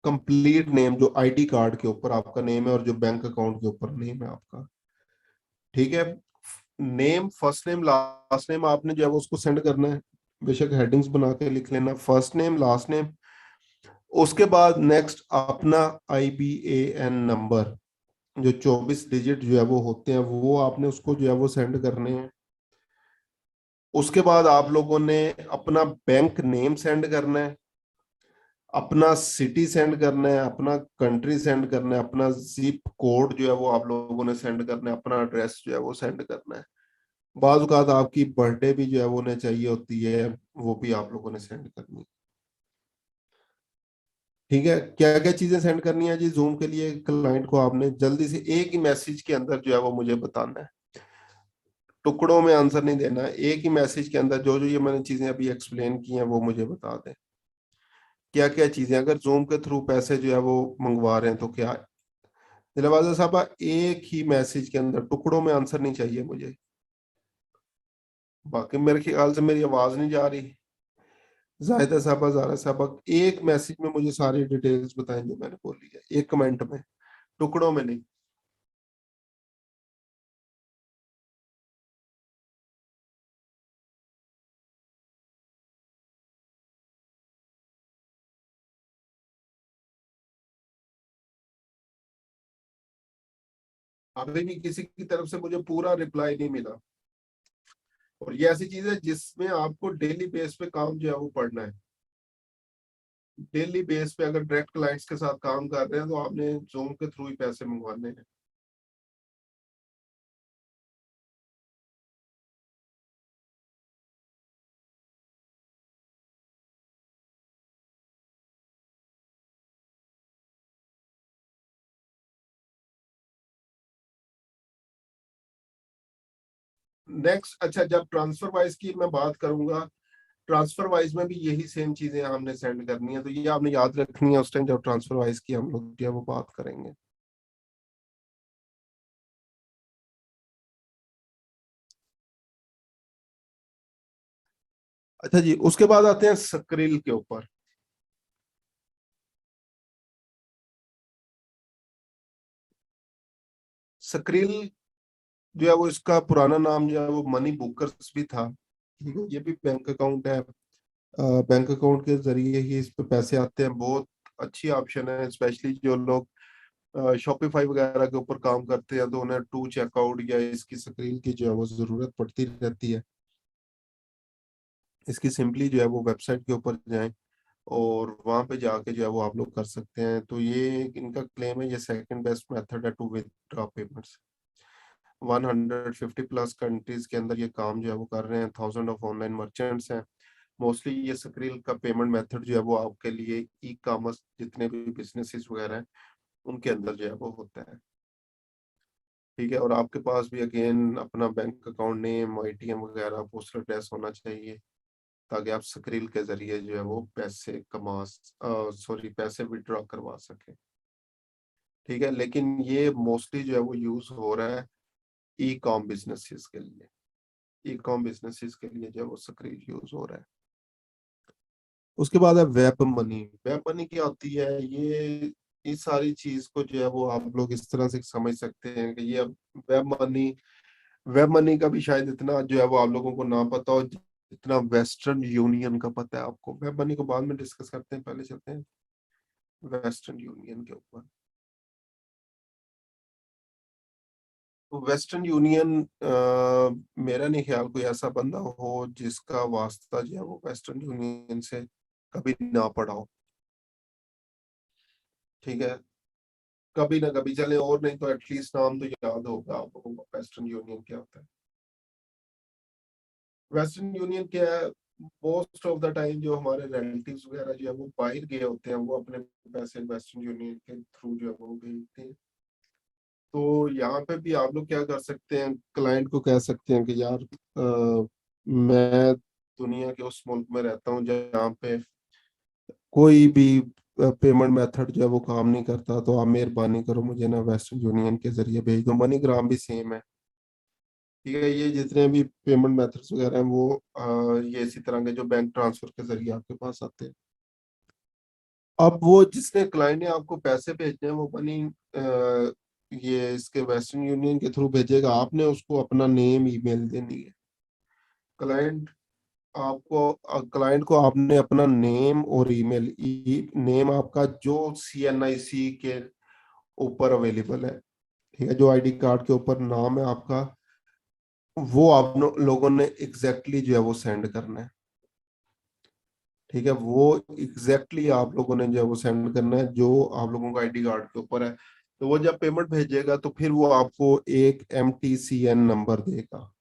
कंप्लीट नेम जो ID कार्ड के ऊपर आपका नेम है और जो बैंक अकाउंट के ऊपर नेम है आपका। ठीक है, name, first name, last name आपने जो है वो उसको सेंड करना है। बेशक हेडिंग्स बना के लिख लेना, फर्स्ट नेम लास्ट नेम। उसके बाद नेक्स्ट अपना IBAN नंबर, जो 24 डिजिट जो है वो होते हैं, वो आपने उसको जो है वो सेंड करने हैं। उसके बाद आप लोगों ने अपना बैंक नेम सेंड करना है, अपना सिटी सेंड करना है, अपना कंट्री सेंड करना है, अपना जिप कोड जो है वो आप लोगों ने सेंड करना है, अपना एड्रेस जो है वो सेंड करना है। बाज़ औक़ात आपकी बर्थडे भी जो है वो उन्हें चाहिए होती है, वो भी आप लोगों ने सेंड करनी है। ठीक है, क्या क्या चीजें सेंड करनी है जी जूम के लिए क्लाइंट को? आपने जल्दी से एक ही मैसेज के अंदर जो है वो मुझे बताना है, टुकड़ों में आंसर नहीं देना है। एक ही मैसेज के अंदर जो जो ये मैंने चीजें अभी एक्सप्लेन की हैं वो मुझे बता दें। क्या क्या चीजें, अगर जूम के थ्रू पैसे जो है वो मंगवा रहे हैं तो क्या? दिलवाजा साहब, एक ही मैसेज के अंदर टुकड़ों में आंसर नहीं चाहिए मुझे। बाकी मेरे ख्याल से मेरी आवाज नहीं जा रही। जाहिदा साहबा, जारा साहबा, एक मैसेज में मुझे सारी डिटेल्स बताएं जो मैंने बोली है, एक कमेंट में, टुकड़ों में नहीं। अभी भी किसी की तरफ से मुझे पूरा रिप्लाई नहीं मिला। और ये ऐसी चीज है जिसमें आपको डेली बेस पे काम जो है वो पढ़ना है। डेली बेस पे अगर डायरेक्ट क्लाइंट्स के साथ काम कर रहे हैं तो आपने जूम के थ्रू ही पैसे मंगवाने हैं। नेक्स्ट, अच्छा, जब ट्रांसफर वाइज की मैं बात करूंगा, ट्रांसफर वाइज में भी यही सेम चीजें हमने सेंड करनी है, तो ये आपने याद रखनी है उस टाइम जब ट्रांसफर वाइज की हम लोग जो है वो बात करेंगे। अच्छा जी, उसके बाद आते हैं सक्रिल के ऊपर। सक्रिल जो है वो, इसका पुराना नाम जो है वो मनी बुकर्स भी था। ठीक है, ये भी बैंक अकाउंट है। बैंक अकाउंट के जरिए ही इस पे पैसे आते हैं। बहुत अच्छी ऑप्शन है, स्पेशली जो लोग शॉपिफाई वगैरह के ऊपर काम करते हैं तो उन्हें टू चेकआउट या इसकी सक्रिल की जो है वो जरूरत पड़ती रहती है। इसकी सिंपली जो है वो वेबसाइट के ऊपर जाएं और वहां पे जाके जो है वो आप लोग कर सकते हैं। तो ये इनका क्लेम है, ये सेकंड बेस्ट मेथड है to withdraw payments. 150 plus countries के अंदर ये काम जो है वो कर रहे हैं। थाउजेंड ऑफ ऑनलाइन मर्चेंट्स हैं। मोस्टली ये सक्रिल का पेमेंट मेथड जो है वो आपके लिए ई कॉमर्स जितने भी बिजनेसेस वगैरह हैं उनके अंदर जो है वो होता है। ठीक है, और आपके पास भी अगेन अपना बैंक अकाउंट नेम, आईटीएम वगैरह, पोस्टल एड्रेस होना चाहिए ताकि आप सक्रिल के जरिए जो है वो पैसे सॉरी पैसे विड्रॉ करवा सके। ठीक है, लेकिन ये मोस्टली जो है वो यूज हो रहा है ई कॉम बिजनेसेस के लिए। ई कॉम बिजनेसेस के लिए जो है वो सक्रिय यूज हो रहा है। उसके बाद है वेब मनी। वेब मनी क्या होती है? ये इस सारी चीज को जो है वो आप लोग इस तरह से समझ सकते हैं कि ये वेब मनी का भी शायद इतना जो है वो आप लोगों को ना पता हो जितना वेस्टर्न यूनियन का पता है आपको। वेब मनी को बाद में डिस्कस करते हैं, पहले चलते हैं वेस्टर्न यूनियन के ऊपर। तो वेस्टर्न यूनियन, मेरा नहीं ख्याल कोई ऐसा बंदा हो जिसका वास्ता जो है वो वेस्टर्न यूनियन से कभी ना पड़ा हो। ठीक है, कभी ना कभी चले, और नहीं तो एटलीस्ट नाम तो याद होगा आप लोगों को वेस्टर्न यूनियन क्या होता है। वेस्टर्न यूनियन क्या है? मोस्ट ऑफ द टाइम जो हमारे रिलेटिव्स वगैरह जो है वो बाहर गए होते हैं, वो अपने पैसे वेस्टर्न यूनियन के थ्रू जो है वो भेजते हैं। तो यहाँ पे भी आप लोग क्या कर सकते हैं, क्लाइंट को कह सकते हैं कि यार मैं दुनिया के उस मुल्क में रहता हूँ जहाँ पे कोई भी पेमेंट मेथड जो है वो काम नहीं करता, तो आप मेहरबानी करो मुझे ना वेस्टर्न यूनियन के जरिए भेज दो। मनीग्राम भी सेम है। ठीक है, ये जितने भी पेमेंट मेथड्स वगैरह हैं वो ये इसी तरह के जो बैंक ट्रांसफर के जरिए आपके पास आते हैं। अब वो जिसने क्लाइंट ने आपको पैसे भेजने हैं वो मनी ये इसके वेस्टर्न यूनियन के थ्रू भेजेगा। आपने उसको अपना नेम ईमेल देनी है। क्लाइंट क्लाइंट को आपने अपना नेम और ईमेल, नेम आपका जो CNIC के ऊपर अवेलेबल है, ठीक है, जो आईडी कार्ड के ऊपर नाम है आपका, वो आप लोगों ने एग्जैक्टली जो है वो सेंड करना है। ठीक है, वो एग्जैक्टली आप लोगों ने जो है वो सेंड करना है जो आप लोगों का आईडी कार्ड के ऊपर है। तो वो जब पेमेंट भेजेगा तो फिर वो आपको एक MTCN नंबर देगा।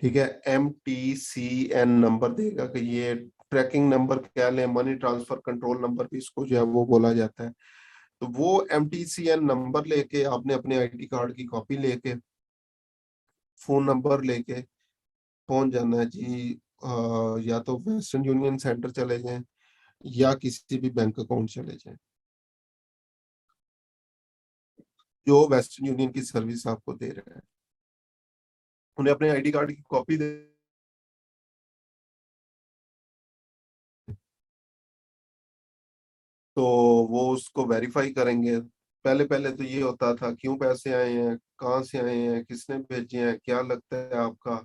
ठीक है, MTCN नंबर देगा कि ये ट्रैकिंग नंबर कह लें, मनी ट्रांसफर कंट्रोल नंबर भी इसको जो है वो बोला जाता है। तो वो MTCN नंबर लेके आपने अपने आईडी कार्ड की कॉपी लेके, फोन नंबर लेके पहुंच जाना है जी। या तो वेस्टर्न यूनियन सेंटर चले जाएं या किसी भी बैंक अकाउंट चले जाएं जो वेस्टर्न यूनियन की सर्विस आपको दे रहे हैं। उन्हें अपने आईडी कार्ड की कॉपी दे, तो वो उसको वेरीफाई करेंगे। पहले पहले तो ये होता था क्यों पैसे आए हैं, कहाँ से आए हैं, किसने भेजे हैं, क्या लगता है आपका,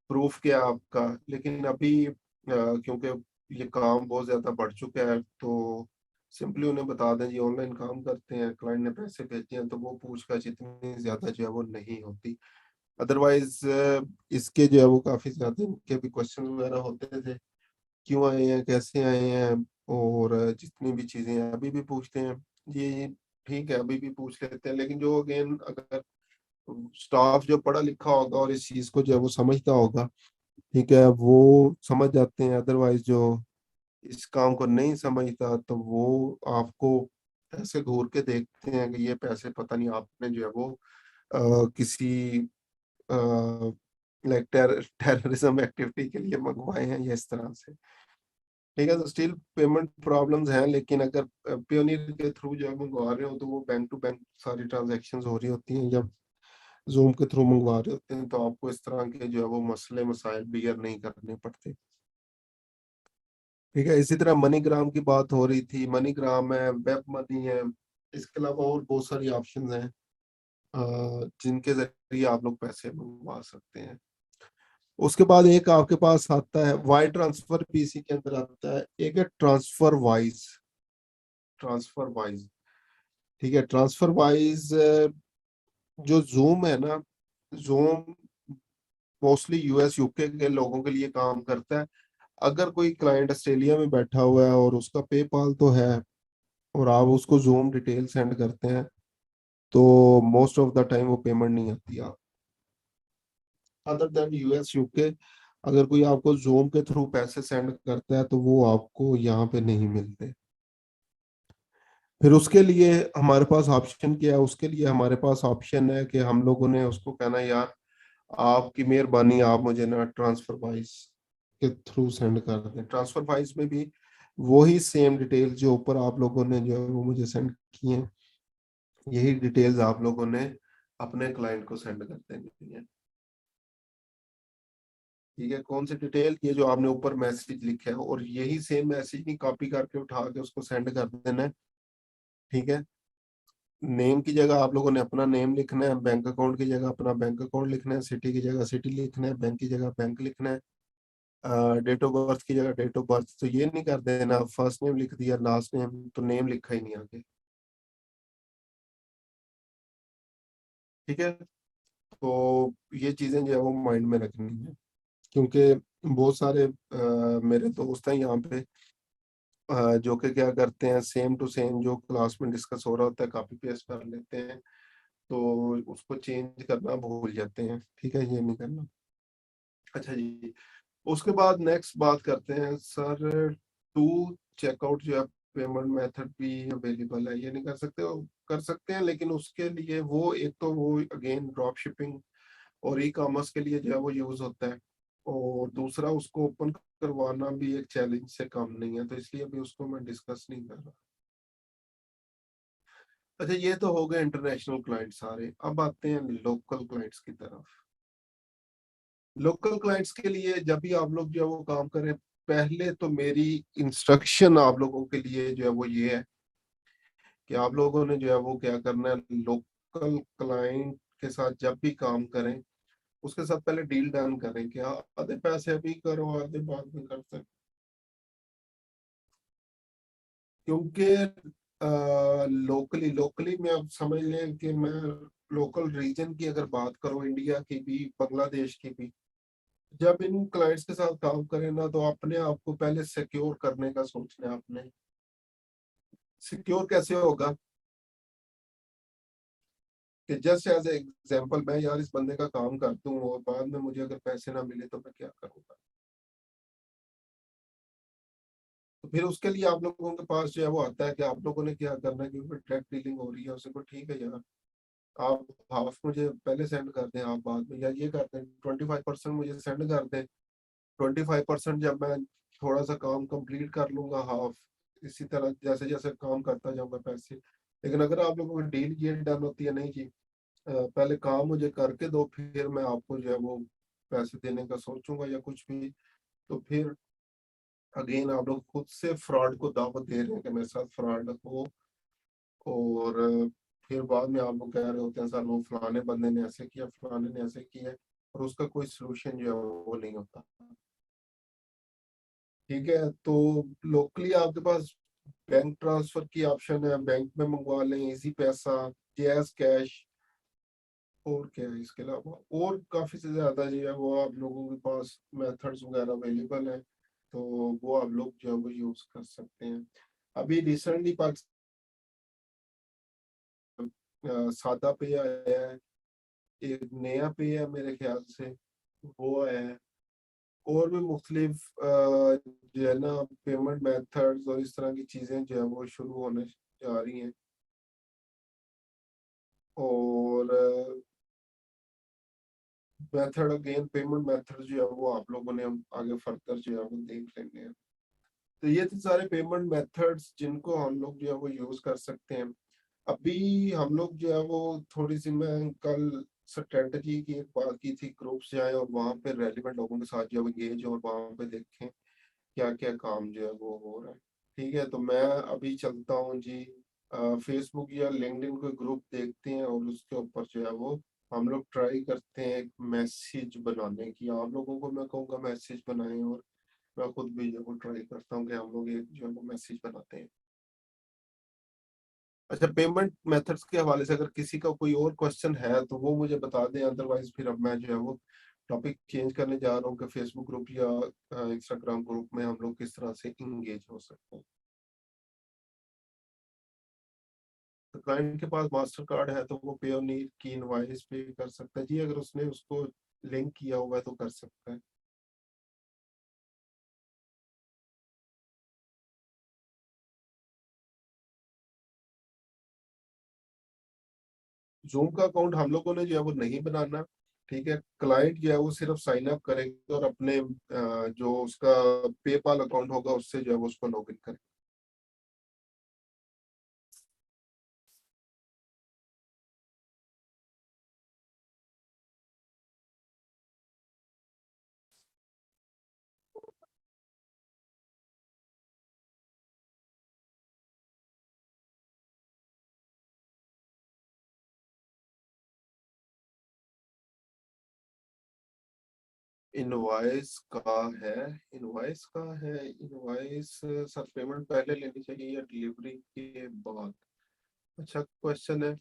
प्रूफ क्या है आपका। लेकिन अभी क्योंकि ये काम बहुत ज्यादा बढ़ चुका है तो सिंपली उन्हें बता दें जी ऑनलाइन काम करते हैं, क्लाइंट ने पैसे भेजे हैं, तो वो पूछताछ इतनी ज्यादा जो है वो नहीं होती। अदरवाइज इसके जो है वो काफी ज्यादा इनके भी क्वेश्चन वगैरह होते थे, क्यों आए हैं, कैसे आए हैं, और जितनी भी चीजें हैं अभी भी पूछते हैं। ये ठीक है, अभी भी पूछ लेते हैं, लेकिन जो अगेन अगर स्टाफ जो पढ़ा लिखा होगा और इस चीज को जो है वो समझता होगा, ठीक है, वो समझ जाते हैं। अदरवाइज जो इस काम को नहीं समझता तो वो आपको ऐसे घूर के देखते हैं कि ये पैसे पता नहीं आपने जो है वो किसी लाइक टेररिज्म एक्टिविटी के लिए मंगवाए हैं या इस तरह से। ठीक है, तो स्टिल पेमेंट प्रॉब्लम्स हैं, लेकिन अगर पियोनियर के थ्रू जो है मंगवा रहे हो तो वो बैंक टू बैंक सारी ट्रांजैक्शंस हो रही होती हैं। जब जूम के थ्रू मंगवा रहे होते हैं तो आपको इस तरह के जो है वो मसले मसाइल बियर नहीं करने पड़ते। ठीक है, इसी तरह मनीग्राम की बात हो रही थी, मनीग्राम है, वेब मनी है, इसके अलावा और बहुत सारी ऑप्शंस हैं जिनके जरिए आप लोग पैसे मंगवा सकते हैं। उसके बाद एक आपके पास आता है वाई ट्रांसफर, पीसी के अंदर आता है, एक है ट्रांसफर वाइज। ट्रांसफर वाइज, ठीक है, ट्रांसफर वाइज जो जूम है ना, जूम मोस्टली यूएस यूके के लोगों के लिए काम करता है। अगर कोई क्लाइंट ऑस्ट्रेलिया में बैठा हुआ है और उसका पेपाल तो है, और आप उसको जूम डिटेल सेंड करते हैं, तो मोस्ट ऑफ द टाइम वो पेमेंट नहीं आती आप, अदर देन यूएस यूके। अगर कोई आपको जूम के थ्रू पैसे सेंड करता है तो वो आपको यहाँ पे नहीं मिलते। फिर उसके लिए हमारे पास ऑप्शन क्या है, उसके लिए हमारे पास ऑप्शन है कि हम लोगों ने उसको कहना, यार आपकी मेहरबानी, आप मुझे ना ट्रांसफर वाइज के थ्रू सेंड कर दें। ट्रांसफर वाइज में भी वही सेम डिटेल्स जो ऊपर आप लोगों ने जो है वो मुझे सेंड की हैं, यही डिटेल्स आप लोगों ने अपने क्लाइंट को सेंड कर देनी है। ठीक है, कौन सी डिटेल, ये जो आपने ऊपर मैसेज लिखा है, और यही सेम मैसेज नहीं कॉपी करके उठा के उसको सेंड कर देना है। ठीक है, नेम की जगह आप लोगों ने अपना नेम लिखना है, बैंक अकाउंट की जगह अपना बैंक अकाउंट लिखना है, सिटी की जगह सिटी लिखना है, बैंक की जगह बैंक लिखना है, डेट ऑफ बर्थ की जगह डेट ऑफ बर्थ। तो ये नहीं कर देना फर्स्ट नेम लिख दिया, लास्ट नेम तो नेम लिखा ही नहीं आगे। ठीक है, तो ये चीजें जो है वो माइंड में रखनी है, क्योंकि बहुत सारे मेरे दोस्त हैं यहाँ पे जो कि क्या करते हैं, सेम टू सेम जो क्लास में डिस्कस हो रहा होता है कॉपी पेस्ट कर लेते हैं, तो उसको चेंज करना भूल जाते हैं। ठीक है, ये नहीं करना। अच्छा जी, उसके बाद नेक्स्ट बात करते हैं सर, टू चेकआउट जो है पेमेंट मेथड भी अवेलेबल है, ये नहीं कर सकते हो, कर सकते हैं, लेकिन उसके लिए वो एक तो वो अगेन ड्रॉप शिपिंग और ई कॉमर्स के लिए जो है वो यूज होता है, और दूसरा उसको ओपन करवाना भी एक चैलेंज से कम नहीं है, तो इसलिए अभी उसको मैं डिस्कस नहीं कर रहा। अच्छा, ये तो हो गए इंटरनेशनल क्लाइंट सारे, अब आते हैं लोकल क्लाइंट्स की तरफ। लोकल क्लाइंट्स के लिए जब भी आप लोग जो है वो काम करें, पहले तो मेरी इंस्ट्रक्शन आप लोगों के लिए जो है वो ये है कि आप लोगों ने जो है वो क्या करना है, लोकल क्लाइंट के साथ जब भी काम करें उसके साथ पहले डील डन करें कि हाँ आधे पैसे अभी करो आधे बाद में कर सकते, क्योंकि लोकली लोकली में आप समझ लें कि मैं लोकल रीजन की अगर बात करूं, इंडिया की भी बांग्लादेश की भी, जब इन क्लाइंट्स के साथ काम करें ना, तो अपने आप को पहले सिक्योर करने का सोचना है आपने। सिक्योर कैसे होगा कि जस्ट एज एग्जांपल, मैं यार इस बंदे का काम करता हूँ और बाद में मुझे अगर पैसे ना मिले तो मैं क्या करूंगा। तो फिर उसके लिए आप लोगों के पास जो है वो आता है कि आप लोगों ने क्या करना है, क्योंकि ट्रैक डीलिंग हो रही है उसे को, ठीक है यार आप हाफ मुझे पहले सेंड कर दें, आप बाद में, या ये कर दें 25% मुझे सेंड कर दें, 25% जब मैं थोड़ा सा काम कंप्लीट कर लूंगा हाफ, इसी तरह जैसे जैसे काम करता जाऊंगा पैसे। लेकिन अगर आप लोगों की डील ये डन होती है, नहीं जी पहले काम मुझे करके दो फिर मैं आपको जो है वो पैसे देने का सोचूंगा या कुछ भी, तो फिर अगेन आप लोग खुद से फ्रॉड को दावत दे रहे हैं कि मेरे साथ फ्रॉड हो, और फिर बाद में आप लोग कह रहे होते हैं सर वो फलाने बंदे ने ऐसे किया, फलाने ने ऐसे किया, और उसका कोई सोल्यूशन जो है वो नहीं होता। ठीक है, तो लोकली आपके पास बैंक ट्रांसफर की ऑप्शन है, बैंक में मंगवा लें, इजी पैसा, जैस कैश, और क्या है इसके अलावा, और काफी से ज्यादा जो है वो आप लोगों के पास मेथड्स वगैरह अवेलेबल है, तो वो आप लोग जो है वो यूज कर सकते हैं। अभी रिसेंटली सादा पे आया है, एक नया पे है मेरे ख्याल से, वो है। और भी मुख्तलिफ जो है ना पेमेंट मेथड्स और इस तरह की चीजें जो है वो शुरू होने जा रही हैं। और मेथड अगेन पेमेंट मेथड जो है वो आप लोगों ने आगे फर्दर जो है वो देख लेंगे हैं। तो ये थे सारे पेमेंट मेथड्स जिनको हम लोग जो है वो यूज कर सकते हैं। अभी हम लोग जो है वो थोड़ी सी, मैं कल स्ट्रेटजी की एक बात की थी, ग्रुप्स जाएं और वहां पे रेलिवेंट लोगों के साथ जो है एंगेज और वहां पे देखें क्या क्या काम जो है वो हो रहा है। ठीक है, तो मैं अभी चलता हूँ जी, फेसबुक या लिंक्डइन को ग्रुप देखते हैं और उसके ऊपर जो है वो हम लोग ट्राई करते हैं एक मैसेज बनाने की। आप लोगों को मैं कहूँगा मैसेज बनाएं, और मैं खुद भी जो है वो ट्राई करता हूँ कि हम लोग एक जो है वो मैसेज बनाते हैं। अच्छा, पेमेंट मेथड्स के हवाले से अगर किसी का कोई और क्वेश्चन है तो वो मुझे बता दें, अदरवाइज फिर अब मैं जो है वो टॉपिक चेंज करने जा रहा हूँ कि फेसबुक ग्रुप या इंस्टाग्राम ग्रुप में हम लोग किस तरह से इंगेज हो सकते हैं। तो क्लाइंट के पास मास्टर कार्ड है तो वो पेयोनीर की इनवॉइस पे कर सकता है जी, अगर उसने उसको लिंक किया हुआ है तो कर सकता है। जूम का अकाउंट हम लोगों ने जो है वो नहीं बनाना। ठीक है, क्लाइंट जो है वो सिर्फ साइन अप करेगा और अपने जो उसका पेपाल अकाउंट होगा उससे जो है वो उसको लॉग इन करेगा। इनवॉइस का है, इनवॉइस का है, इनवॉइस सर पेमेंट पहले लेनी चाहिए या डिलीवरी के बाद? अच्छा क्वेश्चन है।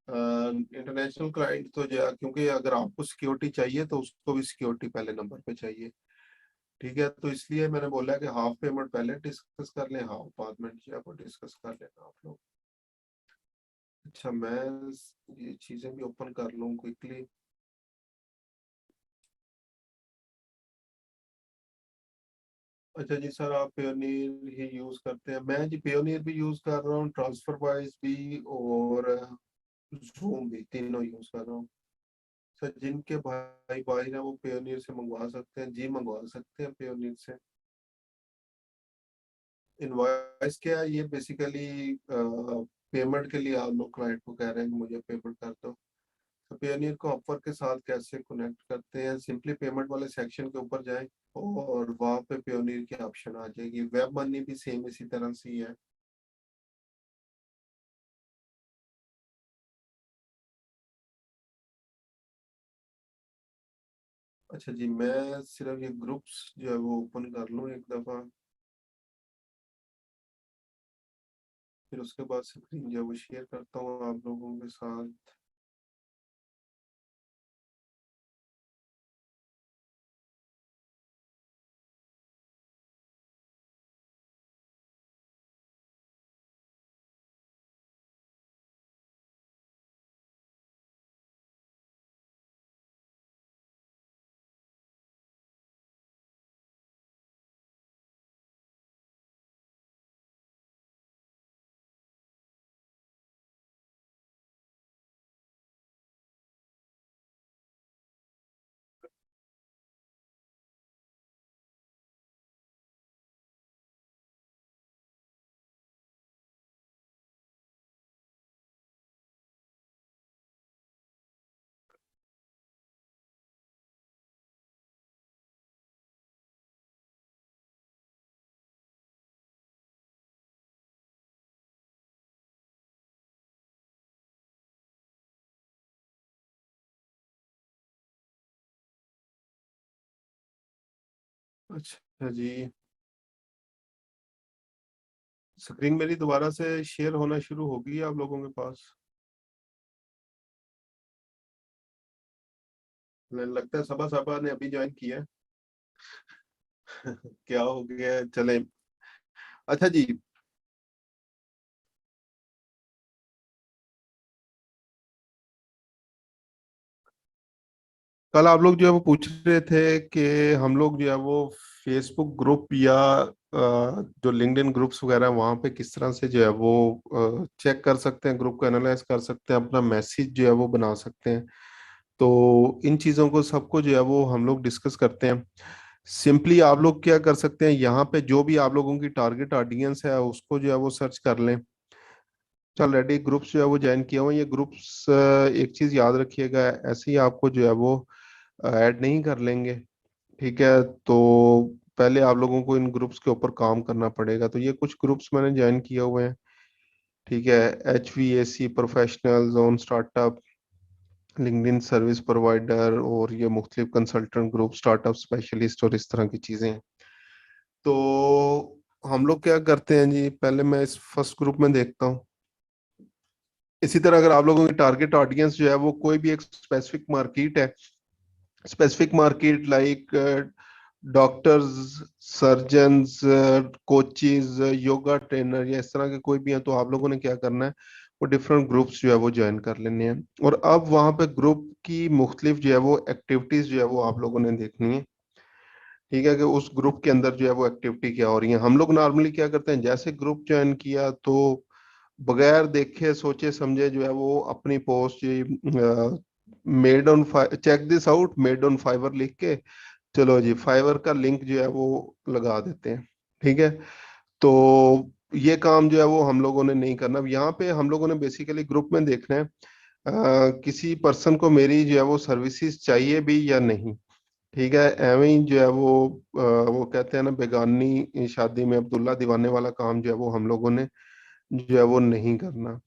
इंटरनेशनल क्लाइंट तो जो है, क्योंकि अगर आपको सिक्योरिटी चाहिए तो उसको भी सिक्योरिटी पहले नंबर पे चाहिए। ठीक है, तो इसलिए मैंने बोला कि हाफ पेमेंट पहले डिस्कस कर लें, हाफ बाद में जो है वो डिस्कस कर लेना आप लोग। अच्छा, मैं ये चीजें भी ओपन कर लूँ क्विकली। अच्छा जी सर, आप पेयोनियर ही यूज करते हैं? मैं जी पेयोनियर भी यूज कर रहा हूँ, ट्रांसफर वाइज भी, और जूम भी, तीनों यूज कर रहा हूँ। सर जिनके भाई बाहर है वो पेयोनियर से मंगवा सकते हैं जी, मंगवा सकते हैं पेयोनियर से। इनवॉइस क्या है, ये बेसिकली पेमेंट के लिए आप लोग क्लाइंट को कह रहे हैं कि मुझे पेमेंट कर दो। तो पेयोनियर को ऑफर के साथ कैसे कनेक्ट करते हैं? सिंपली पेमेंट वाले सेक्शन के ऊपर जाएं और वहां पे पेयोनियर की ऑप्शन आ जाएगी। वेब मनी भी सेम इसी तरह से ही है। अच्छा जी, मैं सिर्फ ये ग्रुप्स जो है वो ओपन कर लूँ एक दफा, फिर उसके बाद स्क्रीन जो है वो शेयर करता हूँ आप लोगों के साथ। अच्छा जी, स्क्रीन मेरी दोबारा से शेयर होना शुरू होगी आप लोगों के पास? लगता है सबा सबा ने अभी ज्वाइन किया है। क्या हो गया है? चले। अच्छा जी। कल आप लोग जो है वो पूछ रहे थे कि हम लोग जो है वो फेसबुक ग्रुप या जो लिंक्डइन ग्रुप्स वगैरह वहां पे किस तरह से जो है वो चेक कर सकते हैं, ग्रुप को एनालाइज कर सकते हैं, अपना मैसेज जो है वो बना सकते हैं। तो इन चीजों को सबको जो है वो हम लोग डिस्कस करते हैं। सिंपली आप लोग क्या कर सकते हैं, यहाँ पे जो भी आप लोगों की टारगेट ऑडियंस है उसको जो है वो सर्च कर लें। ऑलरेडी ग्रुप्स जो है वो ज्वाइन किया हुआ है। ये ग्रुप्स, एक चीज याद रखिएगा, ऐसे ही आपको जो है वो ऐड नहीं कर लेंगे। ठीक है। तो पहले आप लोगों को इन ग्रुप्स के ऊपर काम करना पड़ेगा। तो ये कुछ ग्रुप्स मैंने ज्वाइन किए हुए हैं। ठीक है। HVAC professional zone, startup, LinkedIn service provider, और ये मुख्तलिफ कंसल्टेंट ग्रुप, स्टार्टअप स्पेशलिस्ट और इस तरह की चीजें हैं। तो हम लोग क्या करते हैं जी, पहले मैं इस फर्स्ट ग्रुप में देखता हूँ। इसी तरह अगर आप लोगों की टारगेट ऑडियंस जो है वो कोई भी एक स्पेसिफिक मार्केट है, specific market like doctors, surgeons, coaches, yoga trainer या इस तरह के कोई भी हैं, तो आप लोगों ने क्या करना है, वो डिफरेंट ग्रुप्स जो है वो ज्वाइन कर लेने हैं। और अब वहां पे ग्रुप की मुख्तलिफ जो है वो एक्टिविटीज जो है वो आप लोगों ने देखनी है। ठीक है, कि उस ग्रुप के अंदर जो है वो एक्टिविटी क्या हो रही है। हम लोग नॉर्मली क्या करते हैं, जैसे ग्रुप ज्वाइन किया तो बगैर देखे सोचे समझे जो है वो अपनी post, made on, check this out, made on Fiverr लिख के चलो जी फाइवर का लिंक जो है वो लगा देते हैं। ठीक है। तो ये काम जो है वो हम लोगों ने नहीं करना। अब यहाँ पे हम लोगों ने बेसिकली ग्रुप में देखना है किसी पर्सन को मेरी जो है वो सर्विसेज चाहिए भी या नहीं। ठीक है। एवं ही जो है वो कहते हैं ना, बेगानी शादी में अब्दुल्ला दीवाने वाला काम जो है वो हम लोगों ने जो है वो नहीं करना।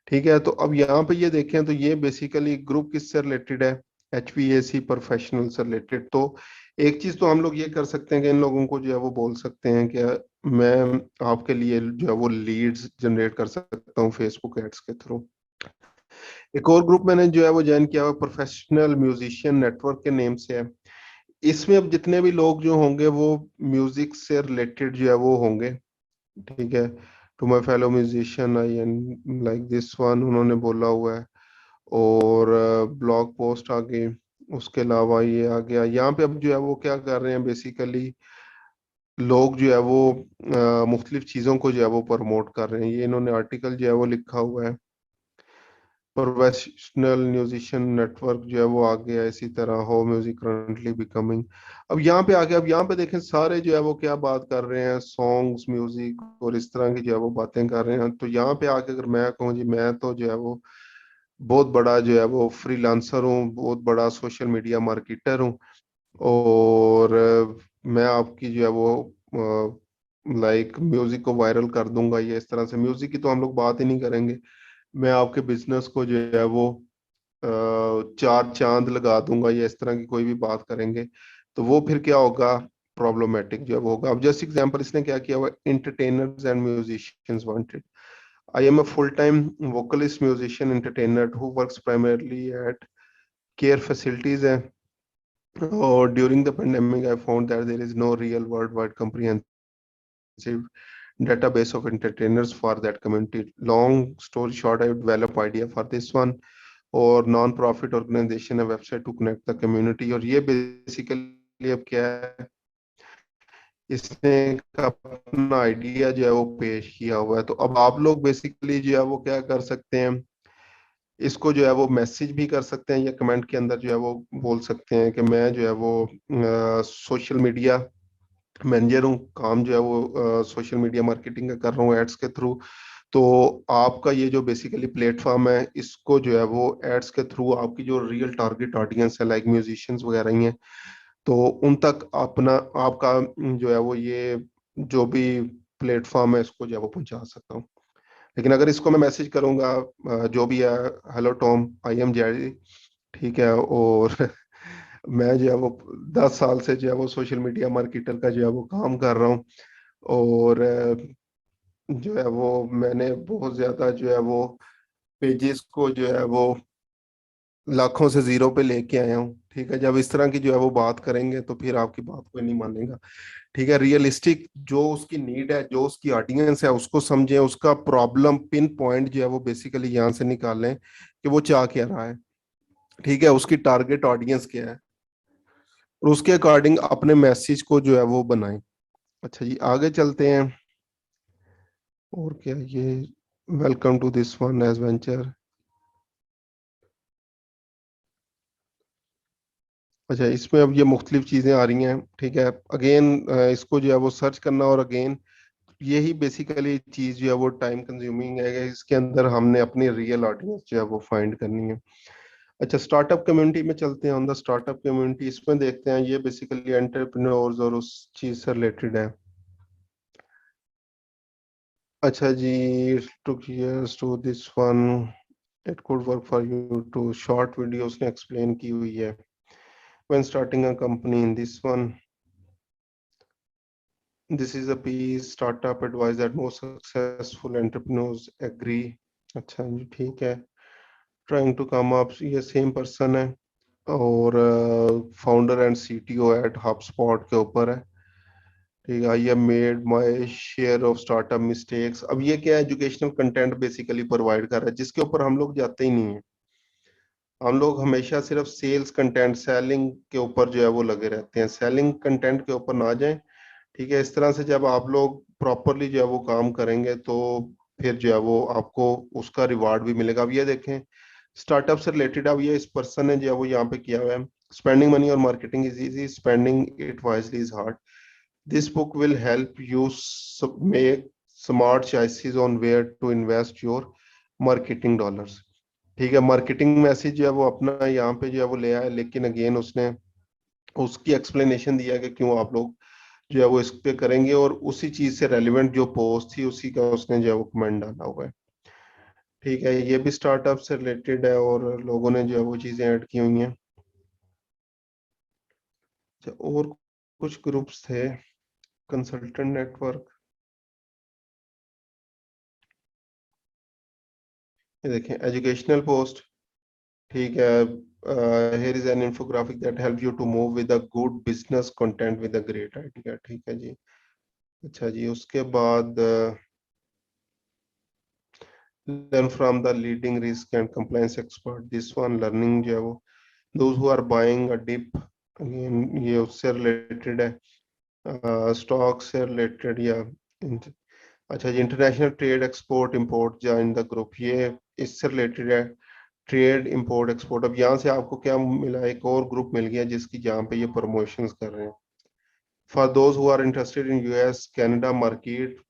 ठीक है। तो अब यहाँ पे ये देखें तो ये बेसिकली ग्रुप किससे रिलेटेड है, HVAC प्रोफेशनल से रिलेटेड। तो एक चीज तो हम लोग ये कर सकते हैं कि इन लोगों को जो है वो बोल सकते हैं कि मैं आपके लिए जो है वो लीड्स जनरेट कर सकता हूँ फेसबुक एड्स के थ्रू। एक और ग्रुप मैंने जो है वो ज्वाइन किया हुआ प्रोफेशनल म्यूजिशियन नेटवर्क के नेम से है। इसमें अब जितने भी लोग जो होंगे वो म्यूजिक से रिलेटेड जो है वो होंगे। ठीक है। To my fellow musician I and like this one उन्होंने बोला हुआ है। और ब्लॉग पोस्ट आ गई। उसके अलावा ये आ गया, यहाँ पे अब जो है वो क्या कर रहे हैं बेसिकली, लोग जो है वो मुख्तलिफ चीज़ों को जो है वो प्रमोट कर रहे हैं। ये इन्होंने आर्टिकल जो है वो लिखा हुआ है। प्रोफेशनल म्यूजिशियन नेटवर्क जो है वो आ गया। इसी तरह हो म्यूजिक करंटली बिकमिंग। अब यहाँ पे आ गया, अब यहाँ पे देखें सारे जो है वो क्या बात कर रहे हैं, सॉन्ग्स, म्यूजिक और इस तरह की जो है वो बातें कर रहे हैं। तो यहाँ पे आके अगर मैं कहूँ जी, मैं तो जो है वो बहुत बड़ा जो है वो फ्रीलांसर हूँ, बहुत बड़ा सोशल मीडिया मार्केटर हूँ। और मैं आपकी जो है वो लाइक म्यूजिक को वायरल कर दूंगा, ये इस तरह से म्यूजिक की तो हम लोग बात ही नहीं करेंगे। मैं आपके बिजनेस को जो है वो चार चांद लगा दूंगा, या इस तरह की कोई भी बात करेंगे तो वो फिर क्या होगा, प्रॉब्लमेटिक जो है वो होगा। अब जस्ट एग्जांपल इसने क्या किया हुआ, entertainers and musicians wanted. I am a full time vocalist musician entertainer who works primarily at care facilities, or during the pandemic I found that there is no real worldwide comprehensive database of entertainers for that community. Long story short, I developed idea for this one, और non profit organization है, website to connect the community. और ये basically अब क्या है, इसने एक अपना आइडिया जो है वो पेश किया हुआ है। तो अब आप लोग बेसिकली जो है वो क्या कर सकते हैं, इसको जो है वो मैसेज भी कर सकते हैं, या कमेंट के अंदर जो है वो बोल सकते हैं कि मैं जो है वो सोशल मीडिया मैनेजर हूँ, काम जो है वो सोशल मीडिया मार्केटिंग का कर रहा हूँ एड्स के थ्रू। तो आपका ये जो बेसिकली प्लेटफॉर्म है, इसको जो है वो एड्स के थ्रू आपकी जो रियल टारगेट ऑडियंस है लाइक म्यूजिशियंस वगैरह ही हैं, तो उन तक अपना आपका जो है वो ये जो भी प्लेटफॉर्म है इसको जो है वो पहुंचा सकता हूँ। लेकिन अगर इसको मैं मैसेज करूंगा, जो भी है, hello Tom, I am Jerry, ठीक है, और मैं जो है वो 10 साल से जो है वो सोशल मीडिया मार्केटर का जो है वो काम कर रहा हूँ, और जो है वो मैंने बहुत ज्यादा जो है वो पेजेस को जो है वो लाखों से जीरो पे लेके आया हूँ। ठीक है, जब इस तरह की जो है वो बात करेंगे तो फिर आपकी बात कोई नहीं मानेगा। ठीक है, रियलिस्टिक जो उसकी नीड है, जो उसकी ऑडियंस है, उसको समझें, उसका प्रॉब्लम पिन पॉइंट जो है वो बेसिकली यहाँ से निकालें कि वो चाह क्या रहा है। ठीक है, उसकी टारगेट ऑडियंस क्या है, और उसके अकॉर्डिंग अपने मैसेज को जो है वो बनाएं। अच्छा जी, आगे चलते हैं। और क्या ये, welcome to this one as venture. अच्छा, इसमें अब ये मुख्तलिफ चीजें आ रही हैं। ठीक है, अगेन इसको जो है वो सर्च करना, और अगेन यही बेसिकली चीज जो है वो टाइम कंज्यूमिंग है। इसके अंदर हमने अपनी रियल ऑडियंस जो है वो फाइंड करनी है। अच्छा, स्टार्टअप कम्युनिटी में चलते हैं। ऑन द स्टार्टअप कम्युनिटी, इसमें देखते हैं ये बेसिकली एंटरप्रेन्योर्स और उस चीज से रिलेटेड है। अच्छा जी, took years to this one, it could work for you to short videos ने explain की हुई है when starting a company in this one. This is a piece startup advice that most successful entrepreneurs agree. अच्छा जी, ठीक है। trying to come up, ये same person है, और founder and CTO at HubSpot के ऊपर है। ठीक है, I have made my share of startup mistakes. अब ये क्या, एजुकेशनल कंटेंट बेसिकली प्रोवाइड कर रहा है, जिसके ऊपर हम लोग जाते ही नहीं है। हम लोग हमेशा सिर्फ सेल्स कंटेंट, सेलिंग के ऊपर जो है वो लगे रहते हैं, सेलिंग कंटेंट के ऊपर ना जाएं। ठीक है, इस तरह से जब आप लोग प्रॉपरली जो है वो काम करेंगे तो फिर जो है वो आपको उसका रिवार्ड भी मिलेगा। अब ये देखें, स्टार्टअप से रिलेटेड, अब ये इस पर्सन ने जो है वो यहाँ पे किया हुआ है, स्पेंडिंग मनी और marketing is easy, spending it wisely is hard. This book will help you make smart choices on where to invest your marketing dollars. ठीक है, मार्केटिंग मैसेज जो है वो अपना यहाँ पे जो है वो ले आया, लेकिन अगेन उसने उसकी एक्सप्लेनेशन दिया कि क्यों आप लोग जो है वो इस पे करेंगे, और उसी चीज से रेलिवेंट जो पोस्ट थी उसी का उसने जो है वो कमेंट डाला हुआ है। ठीक है, ये भी स्टार्टअप से रिलेटेड है और लोगों ने जो है वो चीजें ऐड की हुई हैं। अच्छा, और कुछ ग्रुप्स थे, कंसल्टेंट नेटवर्क, ये देखें एजुकेशनल पोस्ट। ठीक है, here is an infographic that helps you to move with a good business content with a great idea। ठीक है जी। अच्छा जी, उसके बाद learn from the leading risk and compliance expert। this one learning जो है वो those who are buying a dip, again ये उससे रिलेटेड है, स्टॉक से रिलेटेड या अच्छा जी, international trade export import join the group, ये इससे रिलेटेड है, ट्रेड इंपोर्ट एक्सपोर्ट। अब यहाँ से आपको क्या मिला, एक और ग्रुप मिल गया जिसकी जहाँ पे ये प्रमोशंस कर रहे हैं। For those who are interested in US Canada market,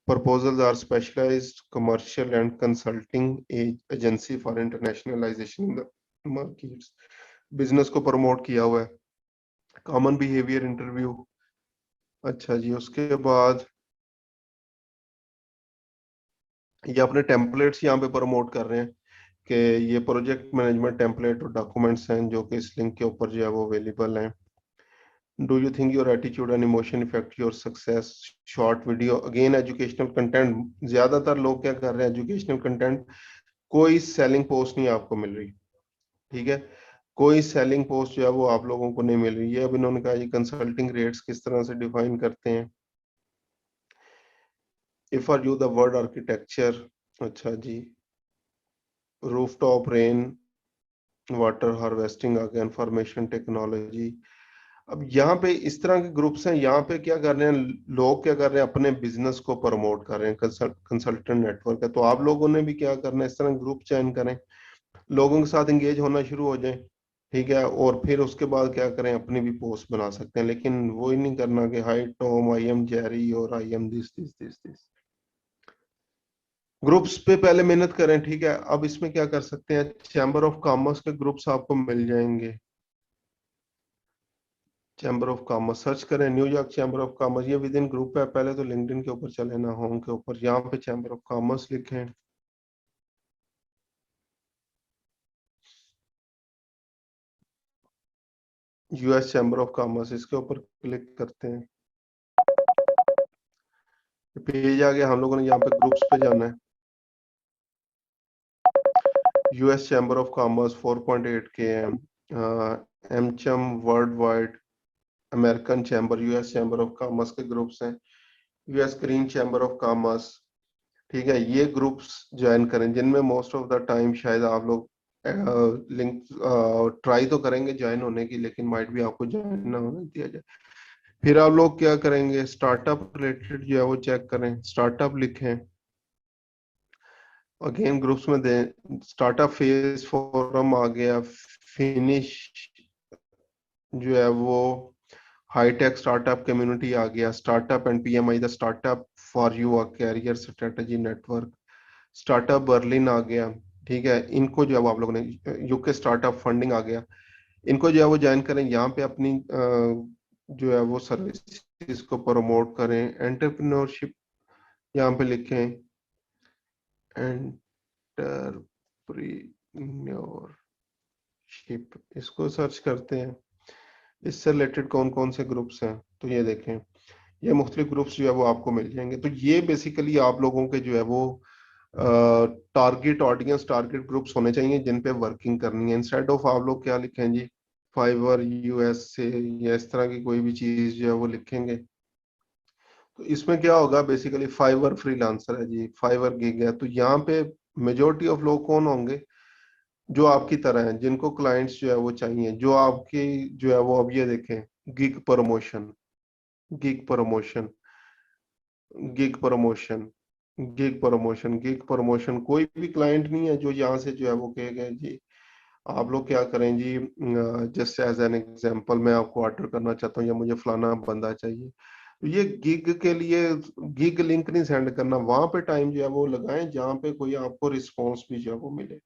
proposals are specialized commercial and consulting agency for internationalization in the markets। Business को प्रमोट किया हुआ है, कॉमन बिहेवियर इंटरव्यू। अच्छा जी, उसके बाद ये अपने टेम्पलेट्स यहाँ पे प्रमोट कर रहे हैं कि ये प्रोजेक्ट मैनेजमेंट टेम्पलेट और डॉक्यूमेंट्स हैं जो कि इस लिंक के ऊपर जो है वो अवेलेबल हैं। Do you think your attitude and emotion effect your success, short video, again educational content. ज्यादातर लोग क्या कर रहे हैं, एजुकेशनल कंटेंट, कोई सेलिंग पोस्ट नहीं आपको मिल रही। ठीक है, कोई सेलिंग पोस्ट जो है वो आप लोगों को नहीं मिल रही है। अब इन्होंने कहा ये कंसल्टिंग रेट्स किस तरह से डिफाइन करते हैं। If are you the word architecture, अच्छा जी, रूफटॉप रेन वाटर हार्वेस्टिंग आ गया, इंफॉर्मेशन टेक्नोलॉजी। अब यहाँ पे इस तरह के ग्रुप्स हैं, यहाँ पे क्या कर रहे हैं लोग, क्या कर रहे हैं, अपने बिजनेस को प्रमोट कर रहे हैं। कंसल्टेंट नेटवर्क है, तो आप लोगों ने भी क्या करना है, इस तरह ग्रुप ज्वाइन करें, लोगों के साथ एंगेज होना शुरू हो जाए। ठीक है, और फिर उसके बाद क्या करें, अपनी भी पोस्ट बना सकते हैं, लेकिन वो ही नहीं करना कि hi Tom, I am Jerry और I am this this this this. Groups पे पहले मेहनत करें। ठीक है, अब इसमें क्या कर सकते हैं, चैम्बर ऑफ कॉमर्स के ग्रुप्स आपको मिल जाएंगे। चैम्बर ऑफ कॉमर्स सर्च करें, न्यूयॉर्क चैम्बर ऑफ कॉमर्स, ये विद इन ग्रुप है। पहले तो लिंक्डइन के ऊपर चले ना, होम के ऊपर, यहाँ पे चैम्बर ऑफ कॉमर्स लिखें। यूएस चैम्बर ऑफ कॉमर्स, इसके ऊपर क्लिक करते हैं, पेज आ गया। हम लोगों ने यहाँ पे ग्रुप्स पे जाना है। यूएस चैम्बर ऑफ कॉमर्स 4.8 के AmCham worldwide, American chamber, US chamber of commerce के ग्रुप्स हैं, US green chamber of commerce. ठीक है, ये ग्रुप्स ज्वाइन करें जिनमें मोस्ट ऑफ द टाइम शायद आप लोग लिंक ट्राई तो करेंगे ज्वाइन होने की, लेकिन माइट भी आपको ज्वाइन ना होने दिया जाए। फिर आप लोग क्या करेंगे, स्टार्टअप रिलेटेड जो है वो चेक करें, स्टार्टअप लिखें, अगेन ग्रुप्स में दें। स्टार्टअप फेस फोरम आ गया, फिनिश जो है वो हाईटेक स्टार्टअप कम्युनिटी आ गया, startup and PMI the startup for you a career strategy network, startup Berlin आ गया। ठीक है, इनको जो है आप लोगों ने, यूके स्टार्टअप फंडिंग आ गया, इनको जो है वो ज्वाइन करें, यहाँ पे अपनी जो है वो सर्विस को प्रमोट करें। एंटरप्रेन्योरशिप यहाँ पे लिखें, एंटरप्रेन्योरशिप, इसको सर्च करते हैं, इससे रिलेटेड कौन कौन से ग्रुप्स हैं, तो ये देखें, ये मुख्तलिफ ग्रुप्स जो है वो आपको मिल जाएंगे। तो ये बेसिकली आप लोगों के जो है वो टारगेट ऑडियंस, टारगेट ग्रुप्स होने चाहिए जिन पे वर्किंग करनी है। इंस्टेड ऑफ आप लोग क्या लिखें जी, फाइवर यूएस से या इस तरह की कोई भी चीज जो है वो लिखेंगे, तो इसमें क्या होगा, बेसिकली फाइवर फ्रीलांसर है जी, फाइवर गिग है, तो यहाँ पे मेजोरिटी ऑफ लोग कौन होंगे, जो आपकी तरह हैं, जिनको क्लाइंट्स जो है वो चाहिए, जो आपकी जो है वो, अब ये देखें, gig promotion, gig promotion, gig promotion, gig promotion, gig promotion, कोई भी क्लाइंट नहीं है जो यहाँ से जो है वो कहेगा जी आप लोग क्या करें जी, जस्ट एज एन एग्जांपल मैं आपको ऑर्डर करना चाहता हूँ या मुझे फलाना बंदा चाहिए, तो ये गिग के लिए गिग लिंक नहीं सेंड करना, वहां पे टाइम जो है वो लगाएं जहाँ पे कोई आपको रिस्पॉन्स भी जो है वो मिले।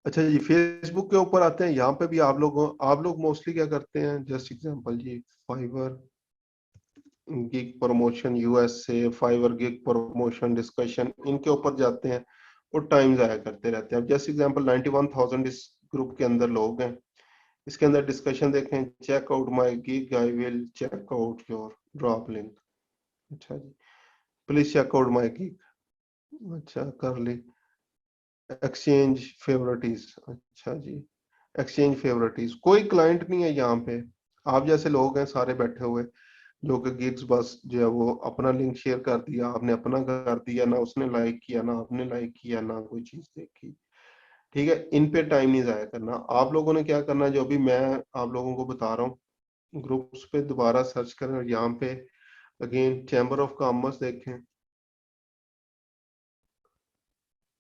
अच्छा जी, फेसबुक के ऊपर आते हैं, यहाँ पे भी आप लोग मोस्टली क्या करते हैं, जस्ट एग्जांपल जी, फाइवर गिग प्रमोशन यूएस से, फाइवर गिग प्रमोशन डिस्कशन, इनके ऊपर जाते हैं और टाइम जाया करते रहते हैं। अब जैसे एग्जांपल 91,000 इस ग्रुप के अंदर लोग हैं, इसके अंदर डिस्कशन देखें, check out my gig, I will check out your drop link. अच्छा जी, please check out my gig, अच्छा कर ली। एक्सचेंज फेवरेटिज, अच्छा जी, एक्सचेंज फेवरेटिज, कोई क्लाइंट नहीं है यहाँ पे, आप जैसे लोग हैं सारे बैठे हुए, जो कि गिग्स बस जो है वो अपना लिंक शेयर कर दिया, आपने अपना कर दिया, ना उसने लाइक किया, ना आपने लाइक किया, ना कोई चीज देखी। ठीक है, इन पे टाइम नहीं जाया करना। आप लोगों ने क्या करना है, जो भी मैं आप लोगों को बता रहा हूँ, ग्रुप्स पे दोबारा सर्च करें और यहाँ पे अगेन चैम्बर ऑफ कॉमर्स देखें,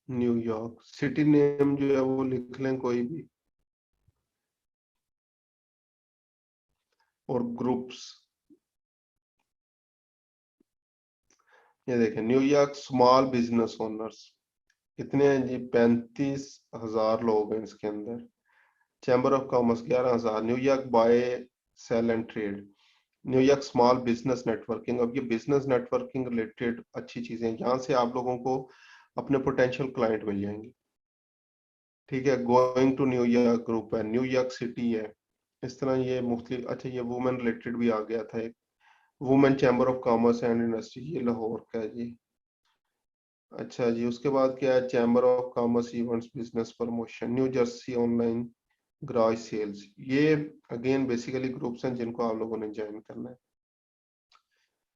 न्यूयॉर्क सिटी नेम जो है वो लिख लें कोई भी, और ग्रुप्स, ये देखें, न्यूयॉर्क स्मॉल बिजनेस ओनर्स, कितने हैं जी, 35,000 लोग हैं इसके अंदर। Chamber of commerce 11,000, New York buy sell and trade, New York small business networking. अब ये बिजनेस नेटवर्किंग रिलेटेड अच्छी चीजें हैं, यहाँ से आप लोगों को अपने पोटेंशियल क्लाइंट मिल जाएंगे। ठीक है, गोइंग टू न्यूयॉर्क ग्रुप है, न्यूयॉर्क सिटी है, इस तरह ये मुख्तलिफ। अच्छा, ये वुमेन रिलेटेड भी आ गया था एक, women chamber of commerce and industry, ये लाहौर का है जी। अच्छा जी, उसके बाद क्या है, chamber of commerce events business promotion, New Jersey online gross sales, ये अगेन बेसिकली ग्रुप्स हैं जिनको आप लोगों ने ज्वाइन करना है।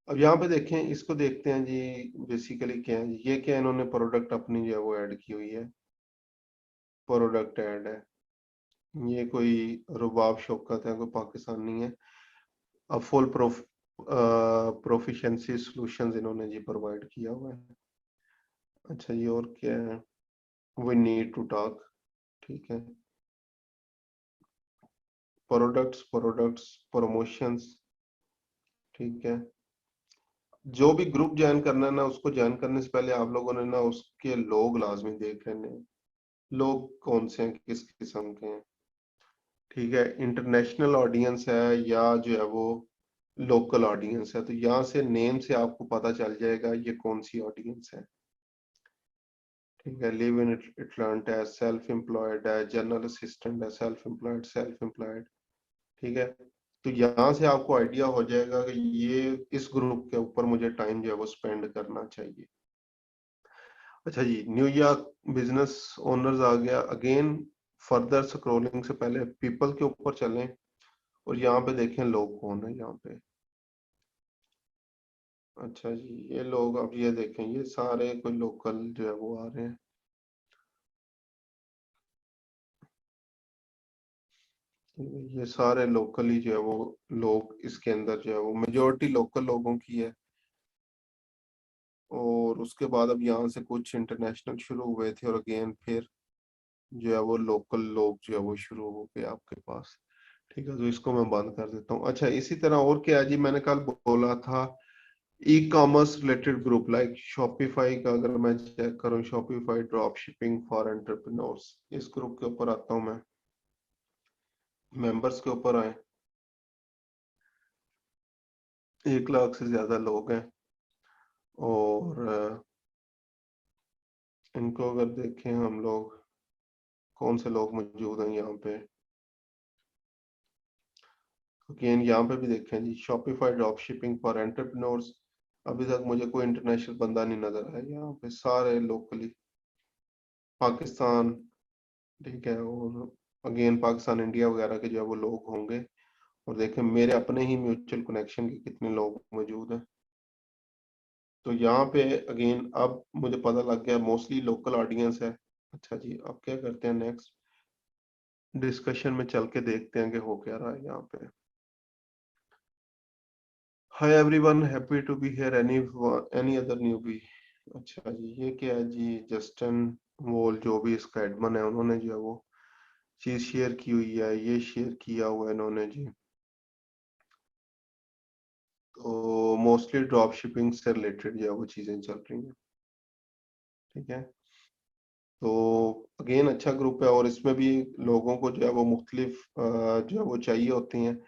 अब यहाँ पे देखें, इसको देखते हैं जी, बेसिकली क्या है ये, क्या इन्होंने प्रोडक्ट अपनी जो है वो ऐड की हुई है, प्रोडक्ट ऐड है, ये कोई रुबाब शौकत है, कोई पाकिस्तानी है। अब फुल प्रोफिशिएंसी सॉल्यूशंस इन्होंने जी प्रोवाइड किया हुआ है। अच्छा ये और क्या है, वी नीड टू टॉक, ठीक है, प्रोडक्ट्स प्रमोशंस, ठीक है। जो भी ग्रुप ज्वाइन करना है ना, उसको ज्वाइन करने से पहले आप लोगों ने ना उसके लोग लाजमी देख लेने हैं, लोग कौन से हैं, किस किस्म के हैं। ठीक है, इंटरनेशनल ऑडियंस है या जो है वो लोकल ऑडियंस है, तो यहाँ से नेम से आपको पता चल जाएगा ये कौन सी ऑडियंस है। ठीक है, लिव इन अटलांटा है, सेल्फ एम्प्लॉयड है, जनरल असिस्टेंट है, सेल्फ एम्प्लॉयड। ठीक है, तो यहाँ से आपको आइडिया हो जाएगा कि ये इस ग्रुप के ऊपर मुझे टाइम जो है वो स्पेंड करना चाहिए। अच्छा जी, न्यूयॉर्क बिजनेस ओनर्स आ गया, अगेन फर्दर स्क्रॉलिंग से पहले पीपल के ऊपर चलें और यहाँ पे देखें लोग कौन है यहाँ पे। अच्छा जी, ये लोग अब ये देखें, ये सारे कोई लोकल जो है वो आ रहे हैं। ये सारे लोकल ही जो है वो लोग इसके अंदर जो है वो मेजोरिटी लोकल लोगों की है। और उसके बाद अब यहाँ से कुछ इंटरनेशनल शुरू हुए थे और अगेन फिर जो है वो लोकल लोग जो है वो शुरू हो गए आपके पास। ठीक है, तो इसको मैं बंद कर देता हूँ। अच्छा, इसी तरह और क्या है जी, मैंने कल बोला था e commerce related group like Shopify का, अगर मैं चेक करूँ Shopify drop shipping for entrepreneurs, इस ग्रुप के ऊपर आता हूँ मैं। मेंबर्स के ऊपर आए, 1 लाख से ज्यादा लोग हैं। और इनको अगर देखें हम लोग, कौन से लोग मौजूद हैं यहाँ पे, अगेन यहाँ पे भी देखें जी Shopify drop shipping for entrepreneurs. अभी तक मुझे कोई इंटरनेशनल बंदा नहीं नजर आया, यहाँ पे सारे लोकली पाकिस्तान, ठीक है, और अगेन पाकिस्तान इंडिया वगैरह के जो है वो लोग होंगे। और देखें मेरे अपने ही म्यूचुअल कनेक्शन के कितने लोग मौजूद हैं। तो यहाँ पे अगेन अब मुझे पता लग गया मोस्टली लोकल ऑडियंस है। अच्छा जी, अब क्या करते हैं, नेक्स्ट डिस्कशन में चल के देखते हैं कि हो क्या रहा है यहाँ पे। Hi everyone, happy to be here, any other newbie. अच्छा जी, ये क्या है जी, जस्टिन वॉल जो भी इसका एडमन है, उन्होंने जो है वो चीज शेयर की हुई है, ये शेयर किया हुआ है इन्होंने जी। तो मोस्टली ड्रॉप शिपिंग से रिलेटेड जो है वो चीजें चल रही हैं। ठीक है, तो अगेन अच्छा ग्रुप है और इसमें भी लोगों को जो है वो मुख्तलिफ जो है वो चाहिए होती हैं।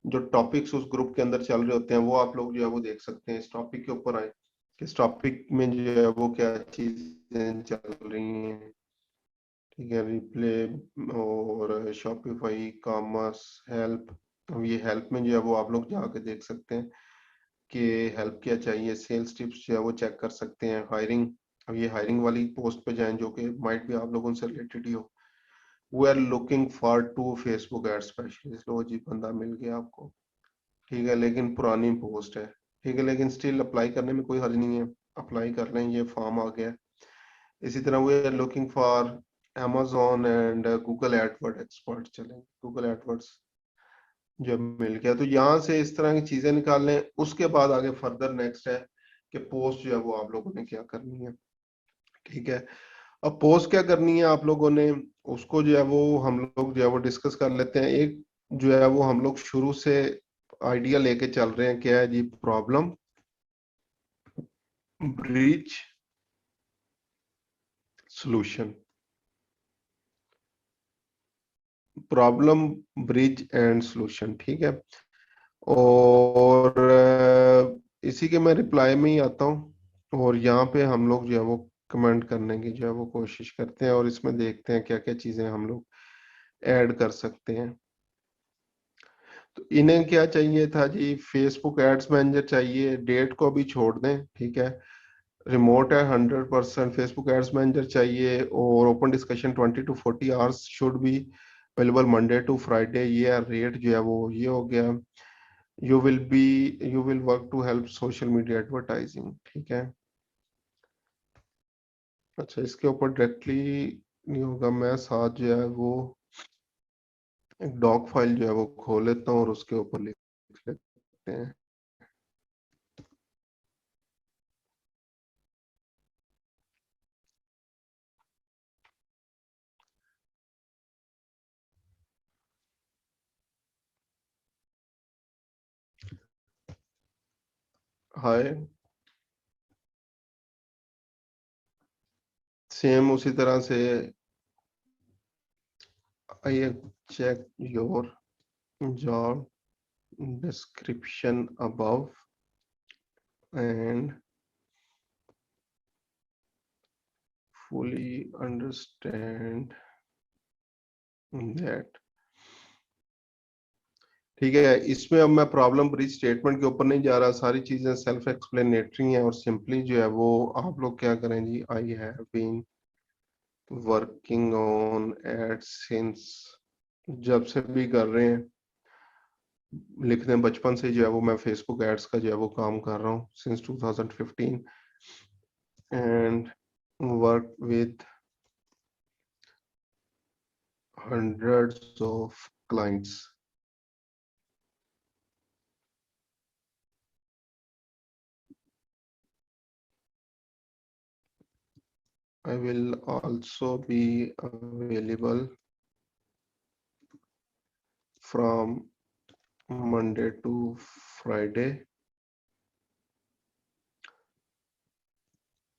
जो टॉपिक्स उस ग्रुप के अंदर चल रहे होते हैं वो आप लोग जो है वो देख सकते हैं। इस टॉपिक के ऊपर आए, किस टॉपिक में जो है वो क्या चीजें चल रही हैं। ठीक है, रिप्ले और शॉपिफाई कॉमर्स हेल्प। अब ये हेल्प में जो है वो आप लोग जाके देख सकते हैं कि हेल्प क्या चाहिए। सेल्स टिप्स जो है वो चेक कर सकते हैं। हायरिंग, अब ये हायरिंग वाली पोस्ट पे जाएं जो कि माइट भी आप लोगों से रिलेटेड ही हो। We are looking for to Facebook ad specialist, लो जी बंदा मिल गया आपको। ठीक है, लेकिन पुरानी पोस्ट है। ठीक है, लेकिन स्टिल अप्लाई करने में कोई हर्ज नहीं है, अप्लाई कर लें, ये फॉर्म आ गया। इसी तरह we are looking for Amazon and Google AdWord expert, चलें गूगल एडवर्ड्स जब मिल गया। तो यहाँ से इस तरह की चीजें निकाल लें। उसके बाद आगे फर्दर नेक्स्ट है कि पोस्ट जो है वो आप लोगों ने क्या करनी है। ठीक है, अब पोस्ट क्या करनी है आप लोगों ने, उसको जो है वो हम लोग जो है वो डिस्कस कर लेते हैं। एक जो है वो हम लोग शुरू से आइडिया लेके चल रहे हैं, क्या है जी, problem, breach, solution. Problem, bridge and solution, ठीक है। और इसी के मैं रिप्लाई में ही आता हूँ और यहाँ पे हम लोग जो है वो कमेंट करने की जो है वो कोशिश करते हैं और इसमें देखते हैं क्या क्या चीजें हम लोग ऐड कर सकते हैं। तो इन्हें क्या चाहिए था जी, फेसबुक एड्स मैनेजर चाहिए, डेट को भी छोड़ दें, ठीक है। रिमोट है 100%, फेसबुक एड्स मैनेजर चाहिए और open discussion 20 to 40 hours should be available Monday to Friday. ये रेट जो है वो ये हो गया। You will work to help social media advertising, ठीक है। अच्छा, इसके ऊपर डायरेक्टली नहीं होगा, मैं साथ जो है वो एक डॉक फाइल जो है वो खोल लेता हूँ और उसके ऊपर लिख लेते हैं। हाय, सेम उसी तरह से I check your job description above and fully understand that। ठीक है, इसमें अब मैं प्रॉब्लम ब्रीच स्टेटमेंट के ऊपर नहीं जा रहा, सारी चीजें सेल्फ एक्सप्लेनेटरी हैं और सिंपली जो है वो आप लोग क्या करें जी, I have been working on ads since, जब से भी कर रहे हैं, लिखते हैं बचपन से जो है वो मैं फेसबुक एड्स का जो है वो काम कर रहा हूँ since 2015 and work with hundreds of clients. I will also be available from Monday to Friday,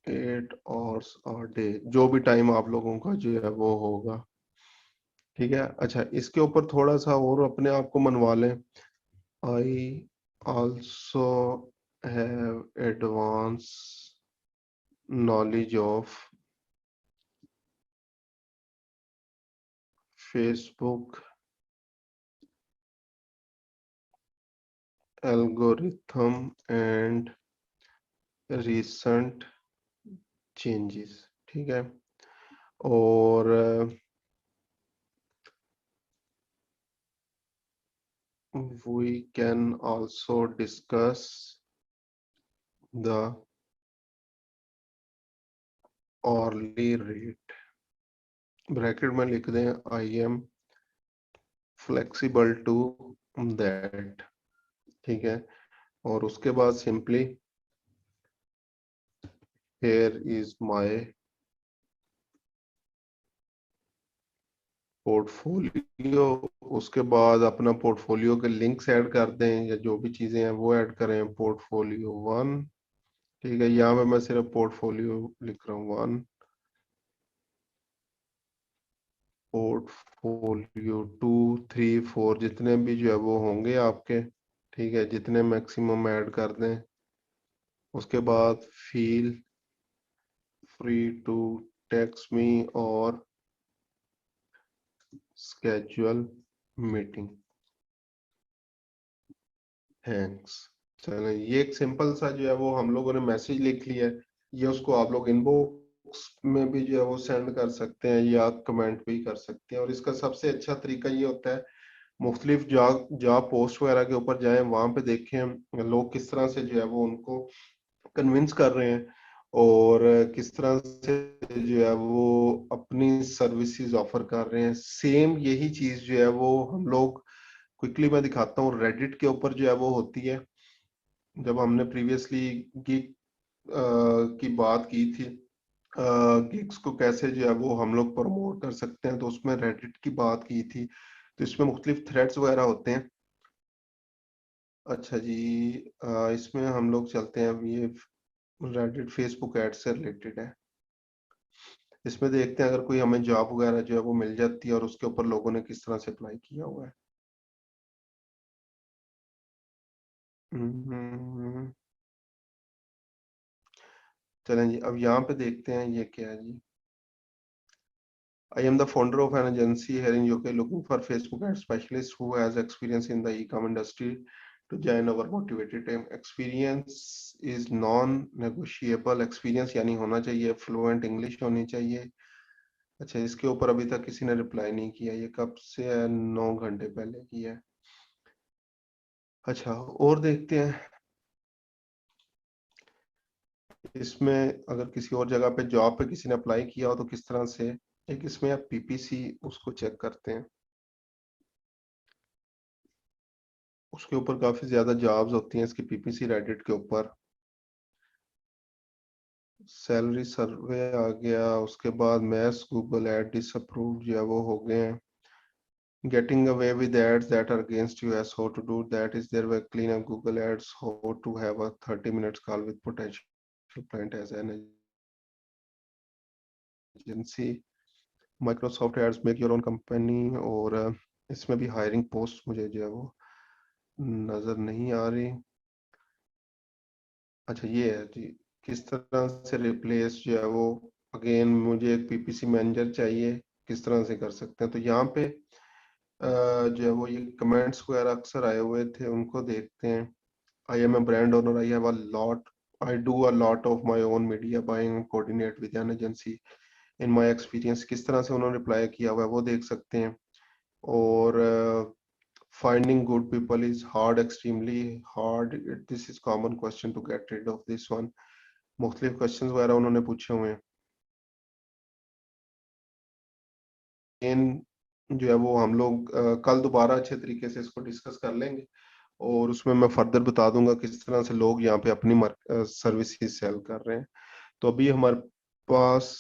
8 hours a day, जो भी टाइम आप लोगों का जो है वो होगा। ठीक है, अच्छा इसके ऊपर थोड़ा सा और अपने आप को मनवा लें। I also have advanced knowledge of Facebook algorithm and recent changes। ठीक है, और we can also discuss the hourly rate। Bracket में लिख दें I am flexible to that। ठीक है, और उसके बाद simply here is my portfolio, उसके बाद अपना पोर्टफोलियो के लिंक्स ऐड कर दें या जो भी चीजें हैं वो ऐड करें। पोर्टफोलियो 1, ठीक है, यहाँ पे मैं सिर्फ पोर्टफोलियो लिख रहा हूँ 1, पोर्टफोलियो 2, 3, 4 जितने भी जो है वो होंगे आपके। ठीक है, जितने मैक्सिमम ऐड कर दें। उसके बाद feel free to text me और schedule मीटिंग। थैंक्स। चलो ये एक सिंपल सा जो है वो हम लोगों ने मैसेज लिख लिया है। ये उसको आप लोग इनबॉक्स में भी जो है वो सेंड कर सकते हैं या कमेंट भी कर सकते हैं। और इसका सबसे अच्छा तरीका ये होता है, मुख्तलिफ जॉब पोस्ट वगैरह के ऊपर जाएं, वहां पे देखें लोग किस तरह से जो है वो उनको कन्विंस कर रहे हैं और किस तरह से जो है वो अपनी सर्विसेज ऑफर कर रहे हैं। सेम यही चीज जो है वो हम लोग क्विकली मैं दिखाता हूँ रेडिट के ऊपर जो है वो होती है। जब हमने प्रीवियसली गिग की बात की थी, गिग्स को कैसे जो है वो हम लोग प्रमोट कर सकते हैं, तो उसमें रेडिट की बात की थी। तो इसमें मुख्तलिफ थ्रेड्स वगैरह होते हैं। अच्छा जी, इसमें हम लोग चलते हैं। ये रेडिट फेसबुक एड से रिलेटेड है। इसमें देखते हैं अगर कोई हमें जॉब वगैरह जो है वो मिल जाती है और उसके ऊपर लोगों ने किस तरह से अप्लाई किया हुआ है। हम्म, चलें जी, अब यहाँ पे देखते हैं ये क्या है जी। I am the founder of an agency here in UK looking for Facebook ad specialist who has experience in the e-com industry to join our motivated team. Experience is non-negotiable। Experience यानी होना चाहिए, fluent English होनी चाहिए। अच्छा, इसके ऊपर अभी तक किसी ने रिप्लाई नहीं किया। ये कब से है? 9 घंटे पहले किया है। अच्छा, और देखते हैं इसमें अगर किसी और जगह पे जॉब पे किसी ने अप्लाई किया हो तो किस तरह से। एक इसमें आप पीपीसी उसको चेक करते हैं, उसके ऊपर काफी ज्यादा जॉब्स होती हैं इसकी पीपीसी रेडिट के ऊपर। सैलरी सर्वे आ गया, उसके बाद मैथ्स गूगल एड डिसअप्रूव्ड जो है वो हो गए हैं। getting away with ads that are against you as how to do that is there way clean up Google ads, how to have a 30 minutes call with potential client as an agency, Microsoft ads, make your own company। और इसमें भी hiring post मुझे जो है वो नजर नहीं आ रही। अच्छा ये है जी, किस तरह से रिप्लेस जो है वो, अगेन मुझे एक पीपीसी मैनेजर चाहिए, किस तरह से कर सकते हैं। तो यहाँ पे जो है वो ये कमेंट्स वगैरह अक्सर आए हुए थे, उनको देखते हैं। I am a brand owner, I have a lot, I do a lot of my own media buying and coordinate with an agency in my experience किस तरह से उन्होंने रिप्लाई किया हुआ है वो देख सकते हैं। और finding good people is hard, extremely hard, this is common question to get rid of this one. मुख्तलिफ क्वेश्चन वगैरह उन्होंने पूछे हुए हैं। इन जो है वो हम लोग कल दोबारा अच्छे तरीके से इसको डिस्कस कर लेंगे, और उसमें मैं फर्दर बता दूंगा किस तरह से लोग यहाँ पे अपनी सर्विसेज सेल कर रहे हैं। तो अभी हमारे पास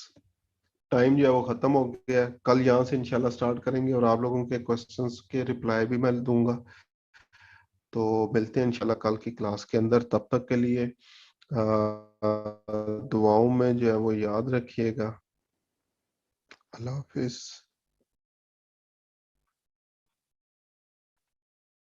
टाइम जो है वो खत्म हो गया है। कल यहाँ से इंशाल्लाह स्टार्ट करेंगे और आप लोगों के क्वेश्चंस के रिप्लाई भी मैं दूंगा। तो मिलते हैं इंशाल्लाह कल की क्लास के अंदर। तब तक के लिए दुआओं में जो है वो याद रखिएगा। अल्लाह हाफिज।